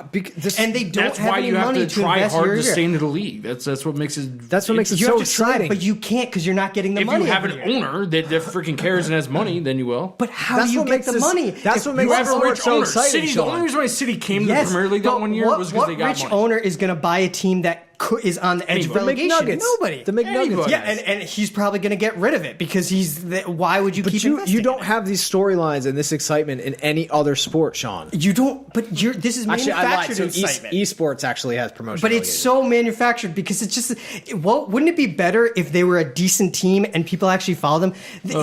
and they don't That's have why any you have money to try invest hard year to to year. stay into the league. That's what makes it. That's what makes it You so have to try, exciting. but you can't because you're not getting the If money. you have an every year. owner that freaking cares and has money, then you will. But how That's do you what get makes the this- money? that's If what makes you this have a sport rich so owner, exciting, City, the Shawn. only reason why City came to Yes, the Premier League that but one year was because what they got rich money. owner is going to buy a team that is on the edge of The relegation? McNuggets. Nobody. The McNuggets. Anybody. Yeah, and he's probably going to get rid of it because why would you But keep you investing? don't have these storylines and this excitement in any other sport, Shawn. You don't. But this is Actually, I lied. manufactured So excitement. esports actually has promotion. But it's so manufactured because it's just. Well, wouldn't it be better if they were a decent team and people actually follow them? It's a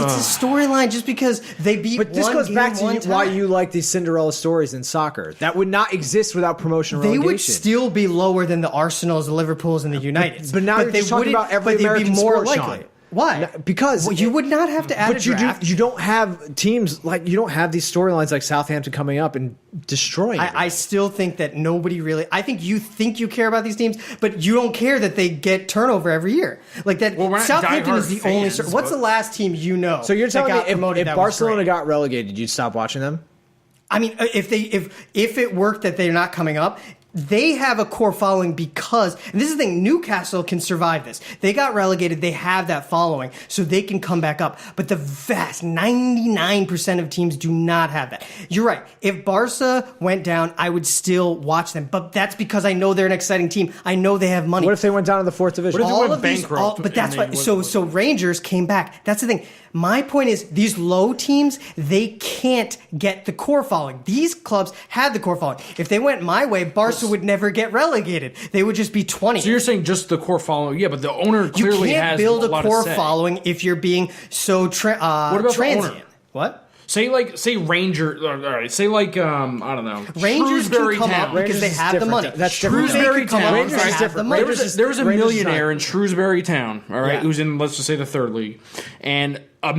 storyline just because they beat. But this one goes game back to one why time. you like these Cinderella stories in soccer. That would not exist without promotion or They relegation. would still be lower than the Arsenals, the Liverpools, and the Uniteds. But now you're just talking wouldn't- about every but they'd American be more sport, likely. Shawn. Why? Because Well, you would not have to add a But draft. you don't have teams like you don't have these storylines like Southampton coming up and destroying. I still think that nobody really. I think you care about these teams, but you don't care that they get turnover every year. Like that. Well, we're not Southampton is diehard the only. fans, What's but- the last team you know? so you're that telling me got promoted if that was Barcelona great? got relegated, you'd stop watching them? I mean, if it worked that they're not coming up. They have a core following because, and this is the thing, Newcastle can survive this. They got relegated, they have that following, so they can come back up. But the vast 99% of teams do not have that. You're right. If Barca went down, I would still watch them. But that's because I know they're an exciting team. I know they have money. What if they went down to the fourth division? What if they all went of these, bankrupt but that's and why. they So Rangers came back. That's the thing. My point is, these low teams, they can't get the core following. These clubs had the core following. If they went my way, Barca would never get relegated. They would just be 20. So you're saying just the core following? Yeah, but the owner You clearly can't has build a lot core of say. following if you're being so What about the transient. owner? What? Say Ranger. All right. Say I don't know. Rangers can Shrewsbury come up Town. because Rangers they is have the different. money. That's different. Shrewsbury Town. come up Rangers because is they have the money. There was a Rangers is millionaire not. in Shrewsbury Town, all right, Yeah. who's in, let's just say, the third league. And a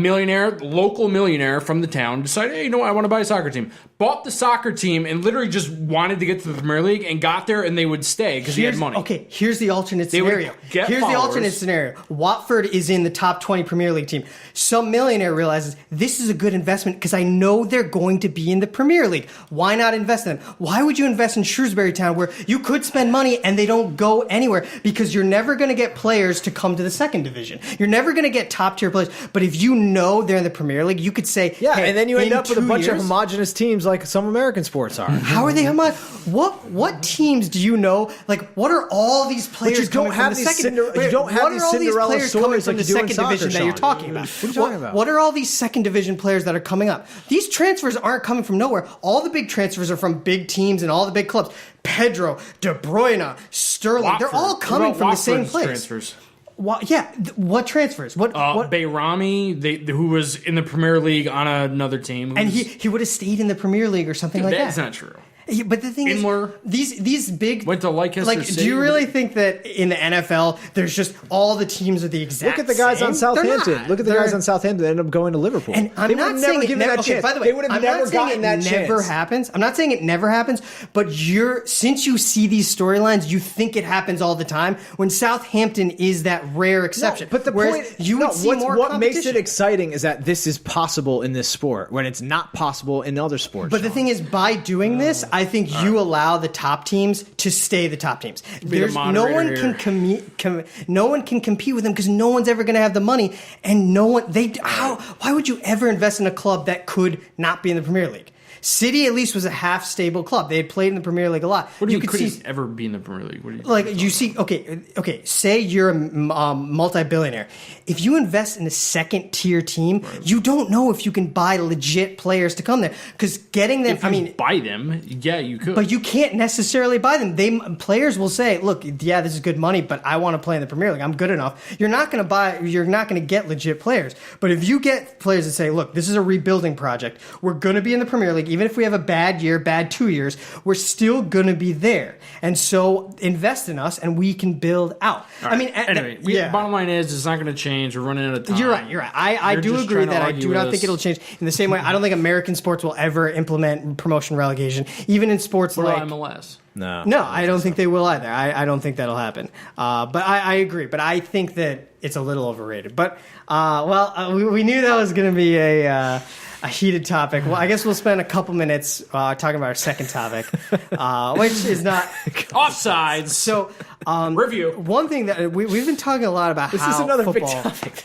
local millionaire from the town decided, hey, you know what, I want to buy a soccer team. Bought the soccer team and literally just wanted to get to the Premier League and got there and they would stay because he had money. Okay, here's the alternate They would scenario. get Here's the followers. alternate scenario. Watford is in the top 20 Premier League team. Some millionaire realizes this is a good investment because I know they're going to be in the Premier League. Why not invest in them? Why would you invest in Shrewsbury Town where you could spend money and they don't go anywhere? Because you're never going to get players to come to the second division. You're never going to get top tier players. But if you know they're in the Premier League, you could say, Yeah, hey, and then you end in up with a 2 bunch of years- homogenous teams like some American sports are. How are they homogenous? What teams do you know? Like, what are all these players you don't coming have from the these second? you don't have what these are all these Cinderella players coming stories from like the you do in second soccer, division that you're Shawn. talking about? What are you talking about? What are all these second division players that are coming up? These transfers aren't coming from nowhere. All the big transfers are from big teams and all the big clubs. Pedro, De Bruyne, Sterling, Watford. they're all coming What from about the same Watford's place. transfers? What transfers? What? Bayrami, who was in the Premier League on another team. And he would have stayed in the Premier League or something like that. That's not true. Yeah, but the thing Inler. is, these big Went to Leicester like, City. do you really think that in the NFL there's just all the teams are the exact? Look at the guys same? on They're Southampton. not. Look at the They're- guys on Southampton that end up going to Liverpool. And I'm they not would saying never it given never, that okay, chance. by the way, They would have I'm never not saying gotten it that never chance. happens. I'm not saying it never happens, but since you see these storylines, you think it happens all the time. When Southampton is that rare exception. But the Whereas point, you would see more what makes it competition. exciting is that this is possible in this sport when it's not possible in other sports. But the thing is, by doing this, I think you allow the top teams to stay the top teams. There's no moderator one here. no one can compete with them because no one's ever going to have the money, and no one. Why would you ever invest in a club that could not be in the Premier League? City at least was a half stable club. They had played in the Premier League a lot. What do you couldn't ever be in the Premier League? What do you like you see? Okay. Say you're a multi-billionaire. If you invest in a second tier team, you don't know if you can buy legit players to come there because getting them. If you buy them, yeah, you could, but you can't necessarily buy them. Players will say, "Look, yeah, this is good money, but I want to play in the Premier League. I'm good enough." You're not going to get legit players. But if you get players that say, "Look, this is a rebuilding project. We're going to be in the Premier League, even if we have a bad year, bad 2 years, we're still going to be there." And so invest in us, and we can build out. Right. I mean, anyway, bottom line is it's not going to change. We're running out of time. You're right. I do agree that I do not think it'll change. In the same way, I don't think American sports will ever implement promotion relegation, even in sports what like about MLS. No, I don't think they will either. I don't think that'll happen. But I agree. But I think that it's a little overrated. But we knew that was going to be a heated topic. Well, I guess we'll spend a couple minutes talking about our second topic, which is not offsides. So review. One thing that we've been talking a lot about. This how is another football, big topic,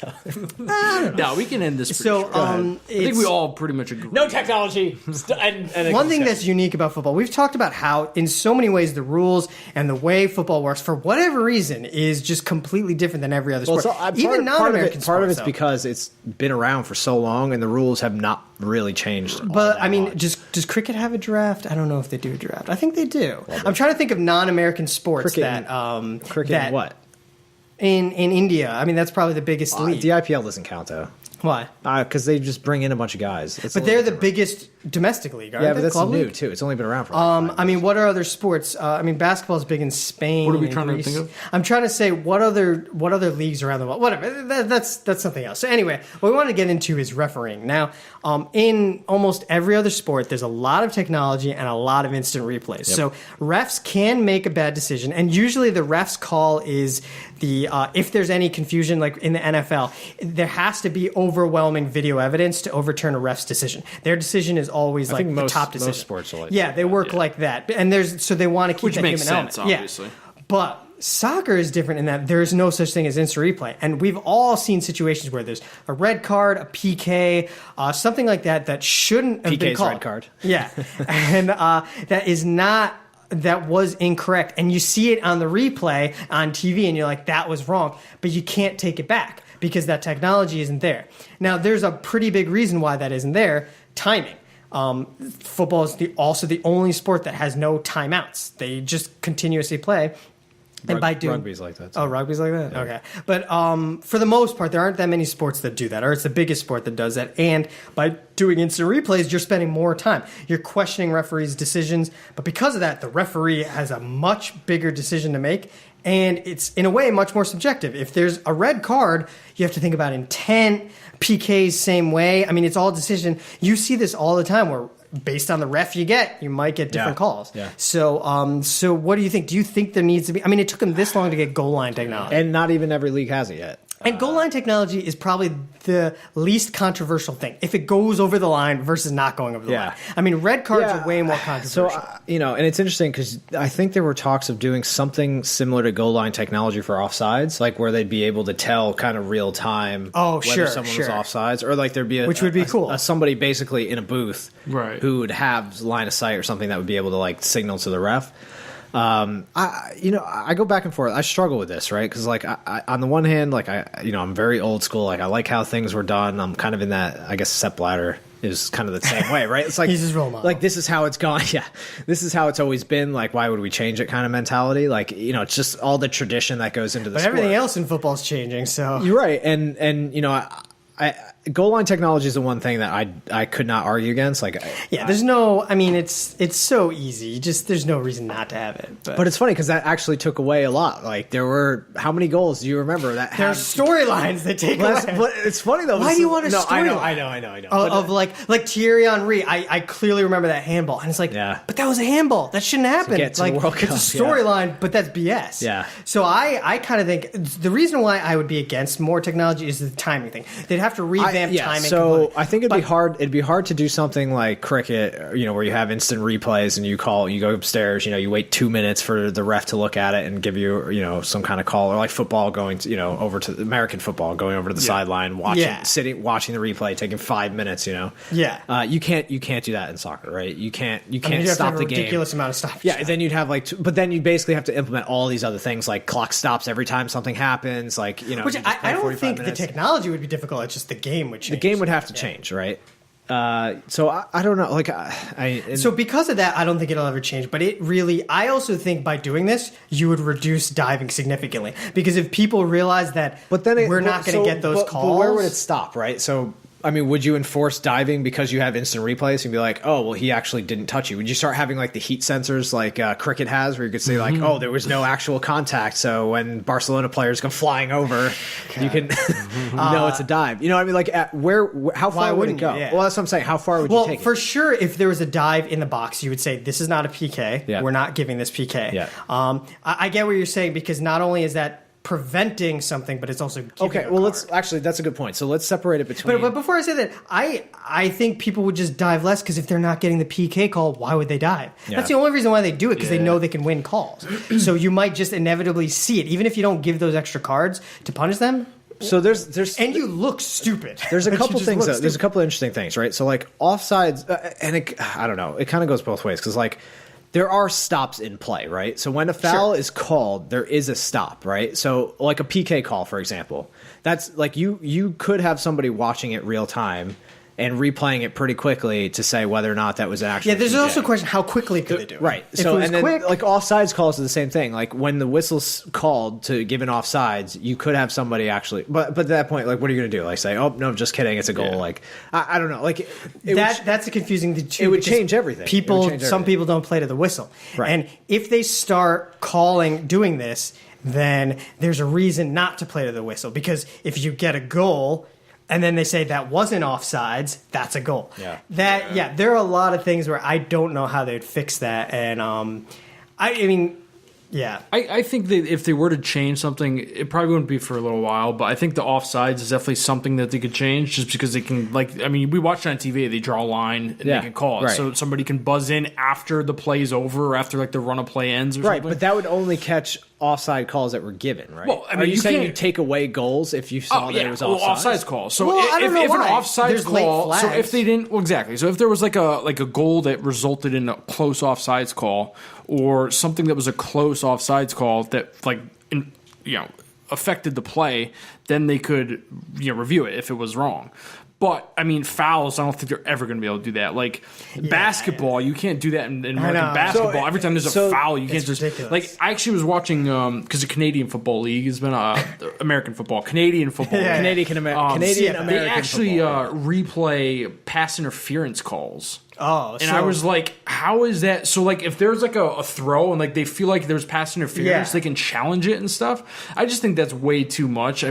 though. No, we can end this. So I think we all pretty much agree. No technology. and one thing that's unique about football, we've talked about how in so many ways the rules and the way football works, for whatever reason, is just completely different than every other sport. Even non-American sports. Part of it's because it's been around for so long and the rules have not really changed. But I mean, does cricket have a draft? I don't know if they do a draft. I think they do. I'm trying to think of non-American sports cricket that what? In India. I mean, that's probably the biggest league. The IPL doesn't count though. Why? Because they just bring in a bunch of guys. But they're the biggest domestic league, aren't they? Yeah, but that's Club new league? too. It's only been around for. I mean, what are other sports? I mean, basketball is big in Spain. What are we and trying Greece. to think of? I'm trying to say what other leagues around the world. Whatever. That's something else. So anyway, what we want to get into is refereeing. Now, in almost every other sport, there's a lot of technology and a lot of instant replays. Yep. So refs can make a bad decision, and usually the ref's call is the if there's any confusion, like in the NFL, there has to be overwhelming video evidence to overturn a ref's decision. Their decision is always like the top decision. Most sports are like they work like that, and so they want to keep that makes human sense, element. obviously. Yeah. But soccer is different in that there is no such thing as instant replay, and we've all seen situations where there's a red card, a PK, something like that shouldn't have been PK's called. red card. Yeah, and that was incorrect, and you see it on the replay on TV, and you're like, that was wrong, but you can't take it back because that technology isn't there. Now, there's a pretty big reason why that isn't there: timing. Football is also the only sport that has no timeouts. They just continuously play. And rugby's like that too. Oh, rugby's like that? Yeah. Okay. But for the most part, there aren't that many sports that do that, or it's the biggest sport that does that. And by doing instant replays, you're spending more time. You're questioning referees' decisions. But because of that, the referee has a much bigger decision to make. And it's, in a way, much more subjective. If there's a red card, you have to think about intent. PKs, same way. I mean, it's all decision. You see this all the time where, based on the ref you might get different calls. Yeah. So what do you think? Do you think there needs to be... I mean, it took them this long to get goal line technology. And not even every league has it yet. And goal line technology is probably the least controversial thing. If it goes over the line versus not going over the line. I mean, red cards are way more controversial. So, and it's interesting because I think there were talks of doing something similar to goal line technology for offsides, like where they'd be able to tell kind of real time whether someone was offsides, or like there'd be which would be cool. Somebody basically in a booth who would have line of sight or something that would be able to like signal to the ref. I go back and forth. I struggle with this, right? Because like, I, on the one hand, like I'm very old school. Like I like how things were done. I'm kind of in that. I guess Sepp Blatter is kind of the same way, right? It's like he's his role model. Like this is how it's gone. Yeah, this is how it's always been. Like why would we change it? Kind of mentality. Like it's just all the tradition that goes into the. But sport. Everything else in football is changing. So you're right, and I goal line technology is the one thing that I could not argue against. Like, there's no. I mean, it's so easy. Just there's no reason not to have it. But it's funny because that actually took away a lot. Like there were how many goals do you remember that? There are storylines that take away. But it's funny though. Why do you want a storyline? I know. Of like Thierry Henry. I clearly remember that handball, and it's like, but that was a handball. That shouldn't happen. To get to like the World Cup, it's a storyline, but that's BS. Yeah. So I kind of think the reason why I would be against more technology is the timing thing. They'd have to revamp revamped timing. So component. I think it'd be hard. It'd be hard to do something like cricket, where you have instant replays and you go upstairs. You wait 2 minutes for the ref to look at it and give you, some kind of call, or like football going to, over to American football, going over to the sideline, watching the replay, taking 5 minutes. Yeah. You can't do that in soccer, right? You can't you stop have the a game. ridiculous amount of stoppage. Yeah, then you'd have but then you basically have to implement all these other things like clock stops every time something happens. Like Which I don't think the technology would be difficult. It's just the game would change. The game would have to change, right? So I don't know. So because of that, I don't think it'll ever change. But I also think by doing this, you would reduce diving significantly. Because if people realize that we're not going to get those calls. But where would it stop, right? So, would you enforce diving because you have instant replays and be like, oh, well, he actually didn't touch you? Would you start having like the heat sensors like cricket has, where you could say like, oh, there was no actual contact, so when Barcelona players come flying over, you can know it's a dive. Like how far would it go? Yeah. Well, that's what I'm saying. How far would you take it? Well, for sure, if there was a dive in the box, you would say, this is not a PK. Yeah. We're not giving this PK. Yeah. I get what you're saying, because not only is that preventing something, but it's also giving a card. That's a good point. So let's separate it between. But before I say that, I think people would just dive less, because if they're not getting the PK call, why would they dive? Yeah. That's the only reason why they do it, because they know they can win calls. So you might just inevitably see it, even if you don't give those extra cards to punish them. So there's and you look stupid. There's a couple things. There's a couple of interesting things, right? So like offsides, I don't know. It kind of goes both ways, because like, there are stops in play, right? So when a foul is called, there is a stop, right? So like a PK call, for example, that's like you could have somebody watching it real time and replaying it pretty quickly to say whether or not that was an actual. Yeah, there's PK. also a question: how quickly could they do it? Right. If So it was and then quick, like offsides calls are the same thing. Like when the whistle's called to give an offsides, you could have somebody actually. But at that point, like, what are you going to do? Like say, oh no, just kidding, it's a goal. Yeah. Like I don't know. Like that's a confusing thing too. It would change everything. Some people don't play to the whistle, right? And if they start doing this, then there's a reason not to play to the whistle, because if you get a goal and then they say that wasn't offsides, that's a goal. Yeah. There are a lot of things where I don't know how they'd fix that, and I think that if they were to change something, it probably wouldn't be for a little while, but I think the offsides is definitely something that they could change, just because they can, we watch it on TV, they draw a line and they can call it. Right. So somebody can buzz in after the play's over, or after the run of play ends or something. Right, but that would only catch offside calls that were given, right? Well, are you saying you take away goals if you saw that it was offside? Offsides call. So I don't know if an offsides call, so if they didn't, exactly. So if there was like a goal that resulted in a close offsides call, or something that was a close offsides call that affected the play, then they could review it if it was wrong. But fouls, I don't think they're ever going to be able to do that. Basketball, you can't do that in American basketball. So, every time there's a foul, you can't just ridiculous. I actually was watching because the Canadian Football League has been American football, Canadian football, Canadian American. They actually replay pass interference calls. Oh, and I was like, how is that? So, if there's a throw and they feel like there's pass interference, they can challenge it and stuff. I just think that's way too much.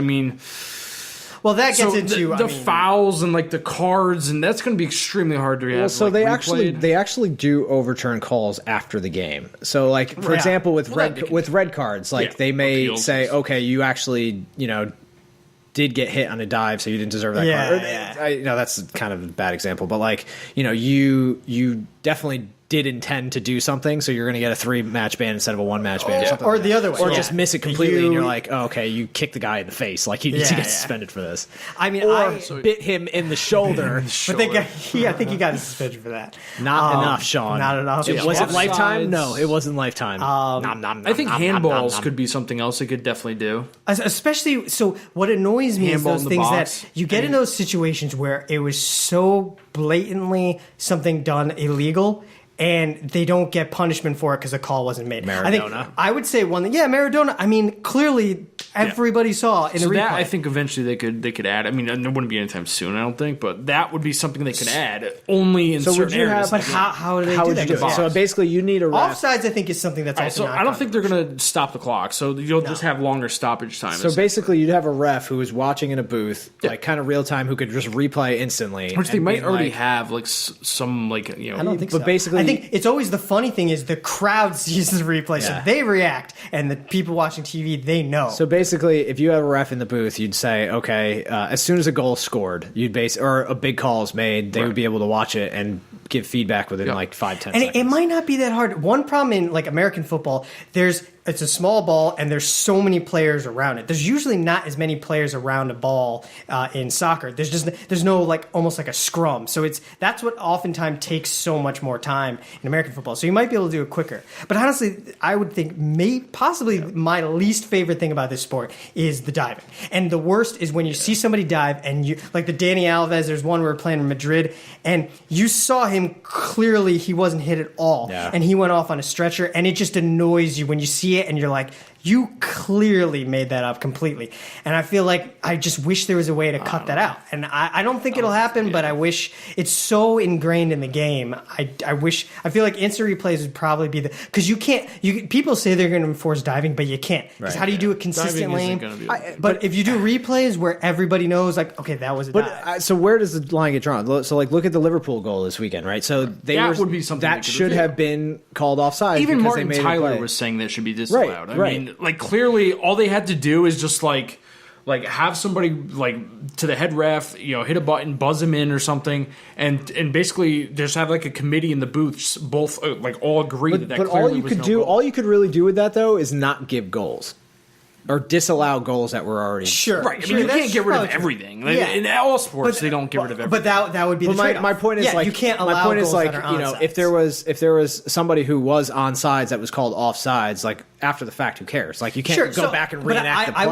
Well, that gets into the fouls and the cards, and that's going to be extremely hard to have. Well, so they actually do overturn calls after the game. So, for example, with red cards, they may say, okay, you actually did get hit on a dive, so you didn't deserve that card. That's kind of a bad example, but you definitely did intend to do something, so you're going to get a 3-match ban instead of a 1-match ban, or something, or the other way, or just miss it completely, and you're like, oh, okay, you kicked the guy in the face, he needs to get suspended for this. I bit him in the shoulder, but I think he got a suspension for that. Not enough, Shawn. Not enough. Was it lifetime? No, it wasn't lifetime. I think handballs could be something else they could definitely do. Especially, so what annoys me is those things that you get in those situations where it was so blatantly something done illegal, and they don't get punishment for it because a call wasn't made. Maradona. I would say Maradona. Clearly everybody saw in a replay. That I think eventually they could add. There wouldn't be anytime soon, I don't think, but that would be something they could add only in certain areas. But how do they do that? So basically, you need a ref. Offsides, I think, is something that's also. So I don't think they're going to stop the clock. So you'll just have longer stoppage time. So basically, you'd have a ref who is watching in a booth, kind of real time, who could just replay instantly. Which they might already have, some I don't think so. But basically, I think it's always the funny thing is the crowd sees the replay, so they react, and the people watching TV, they know. So basically, basically, if you have a ref in the booth, you'd say, okay, as soon as a goal is scored, or a big call is made, they would be able to watch it and give feedback within like 5-10 seconds. And it might not be that hard. One problem in like American football, it's a small ball and there's so many players around it. There's usually not as many players around a ball in soccer. There's no like almost like a scrum. So that's what oftentimes takes so much more time in American football. So you might be able to do it quicker. But honestly, I would think possibly my least favorite thing about this sport is the diving. And the worst is when you see somebody dive and you like the Dani Alves. There's one we were playing in Madrid and you saw him clearly he wasn't hit at all, and he went off on a stretcher, and it just annoys you when you see it and you're like, you clearly made that up completely. And I feel like I just wish there was a way to cut that out. And I don't think it'll happen, but I wish it's so ingrained in the game. I feel like instant replays would probably be because people say they're going to enforce diving, but you can't. Because how do you do it consistently? But if you do replays where everybody knows, like, okay, that was a dive. So where does the line get drawn? So like, look at the Liverpool goal this weekend, right? So would be something that should have been called offside. Even Martin Tyler was saying that should be disallowed. I mean, like clearly all they had to do is just like have somebody like to the head ref, hit a button, buzz him in or something, and basically just have like a committee in the booths, both like all agree that but clearly was no goal. All you could really do with that though is not give goals. Or disallow goals that were already... Sure. Right. I mean, you can't get rid of everything. Like, in all sports, they don't get rid of everything. But that would be the trade-off. My point is, you can't allow goals that are onside. if there was somebody who was onside that was called offsides, like, after the fact, who cares? Like, you can't go back and reenact the play.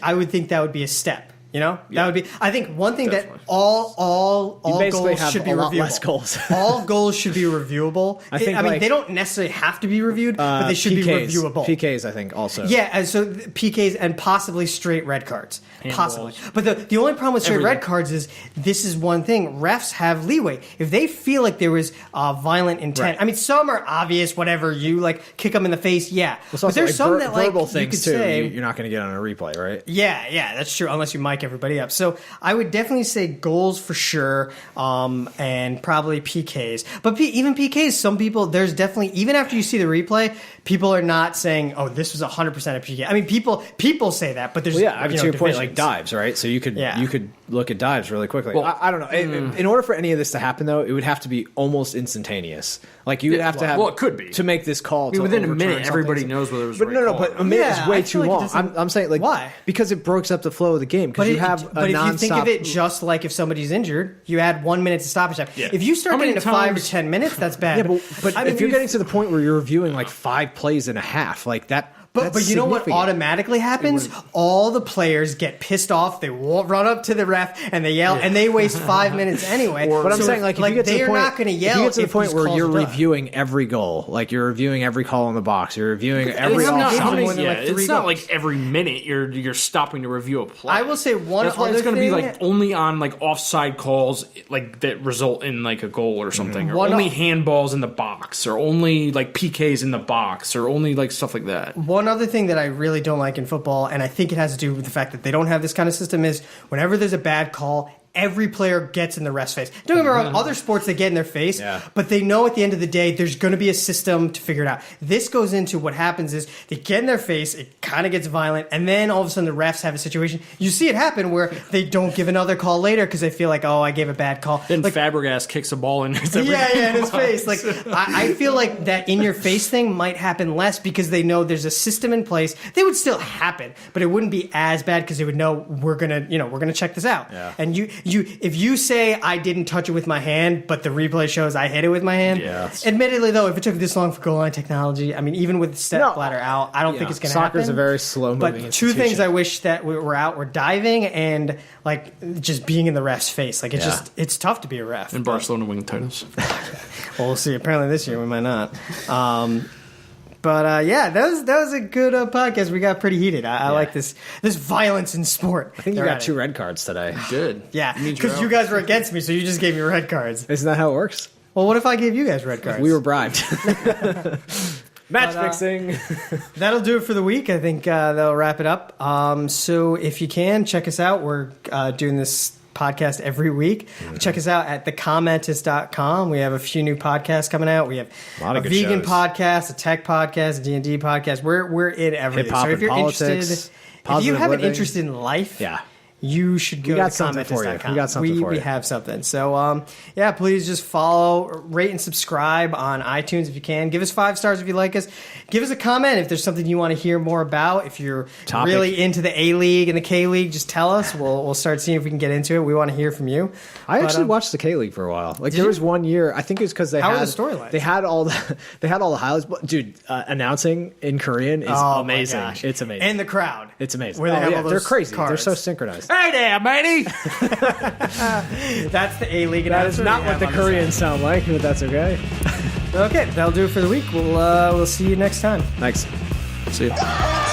I would think that would be a step. That would be. I think one thing that all goals should be reviewable. Less goals. All goals should be reviewable. I mean, they don't necessarily have to be reviewed, but they should be reviewable. PKs, I think, also. Yeah, and so PKs and possibly straight red cards, possibly. But the only problem with straight red cards is this is one thing. Refs have leeway if they feel like there was violent intent. Right. I mean, some are obvious. Whatever you like, kick them in the face. Yeah, but there's some that like verbal things you could say you're not going to get on a replay, right? Yeah, that's true. Unless you mic everybody up. So I would definitely say goals for sure, and probably PKs. But even PKs, some people, there's definitely, even after you see the replay, people are not saying, oh, this was 100% a PK. I mean, people say that, but there's to your point, like dives, right? So you could look at dives really quickly. Well, I don't know. In order for any of this to happen, though, it would have to be almost instantaneous. Like you would have to have. Well, it could be to make this call. Within a minute, everybody knows whether it was. But but a minute is way too long. I'm saying like why? Because it breaks up the flow of the game. Because you have but if you think of it just like if somebody's injured, you add 1 minute to stoppage time. Yeah. If you start getting to 5 or 10 minutes, that's bad. Yeah, but if you're getting to the point where you're reviewing like 5 plays and a half, like that. But you know what automatically happens? All the players get pissed off. They run up to the ref and they yell, and they waste 5 minutes anyway. But I'm saying, like, if you get to the point, not going to yell. If you get to the point where you're reviewing every goal, like you're reviewing every call in the box, you're reviewing every. It's not like every minute you're stopping to review a play. I will say one. That's why it's going to be like only on like offside calls, like that result in like a goal or something, or only handballs in the box, or only like PKs in the box, or only like stuff like that. One other thing that I really don't like in football, and I think it has to do with the fact that they don't have this kind of system, is whenever there's a bad call, every player gets in the ref's face. Don't get me wrong, other sports they get in their face, but they know at the end of the day there's going to be a system to figure it out. This goes into what happens is they get in their face, it kind of gets violent, and then all of a sudden the refs have a situation. You see it happen where they don't give another call later because they feel like, oh, I gave a bad call. Then like, Fabregas kicks a ball in his in his face. Like I feel like that in your face thing might happen less because they know there's a system in place. They would still happen, but it wouldn't be as bad because they would know we're gonna check this out. Yeah. And if you say I didn't touch it with my hand, but the replay shows I hit it with my hand. Admittedly, though, if it took this long for goal line technology, I mean, even with step bladder out, I don't think it's going to happen. Soccer's a very slow moving institution. Two things I wish that were out were diving and like just being in the ref's face. Like it's tough to be a ref. And Barcelona winning titles. Well, we'll see. Apparently this year we might not. But that was a good podcast. We got pretty heated. I like this violence in sport. I think you got 2 red cards today. You did. Yeah, because you guys were against me, so you just gave me red cards. Isn't that how it works? Well, what if I gave you guys red cards? We were bribed. Match fixing. That'll do it for the week. I think that'll wrap it up. So if you can, check us out. We're doing this podcast every week. Check us out at thecommentist.com. We have a few new podcasts coming out. We have a vegan podcast, a tech podcast, a D&D podcast. We're in everything. Hip-hop so if and you're politics. interested If you have living. an interest in life, Yeah. you should go got to something for you. commentist.com. We got something for We you. have something. So, yeah, please just follow, rate, and subscribe on iTunes if you can. Give us 5 stars if you like us. Give us a comment if there's something you want to hear more about. If you're really into the A-League and the K-League, just tell us. We'll start seeing if we can get into it. We want to hear from you. I actually watched the K-League for a while. Like there was one year, I think it was because How were the storylines? They had all the highlights. But, dude, announcing in Korean is amazing. My gosh. It's amazing. And the crowd. It's amazing. Where they have all those they're crazy. cards. They're so synchronized. Hey there, matey. That's the A-League. That is not what the Koreans sound like, but that's okay. Okay, that'll do it for the week. We'll see you next time. Thanks. See ya.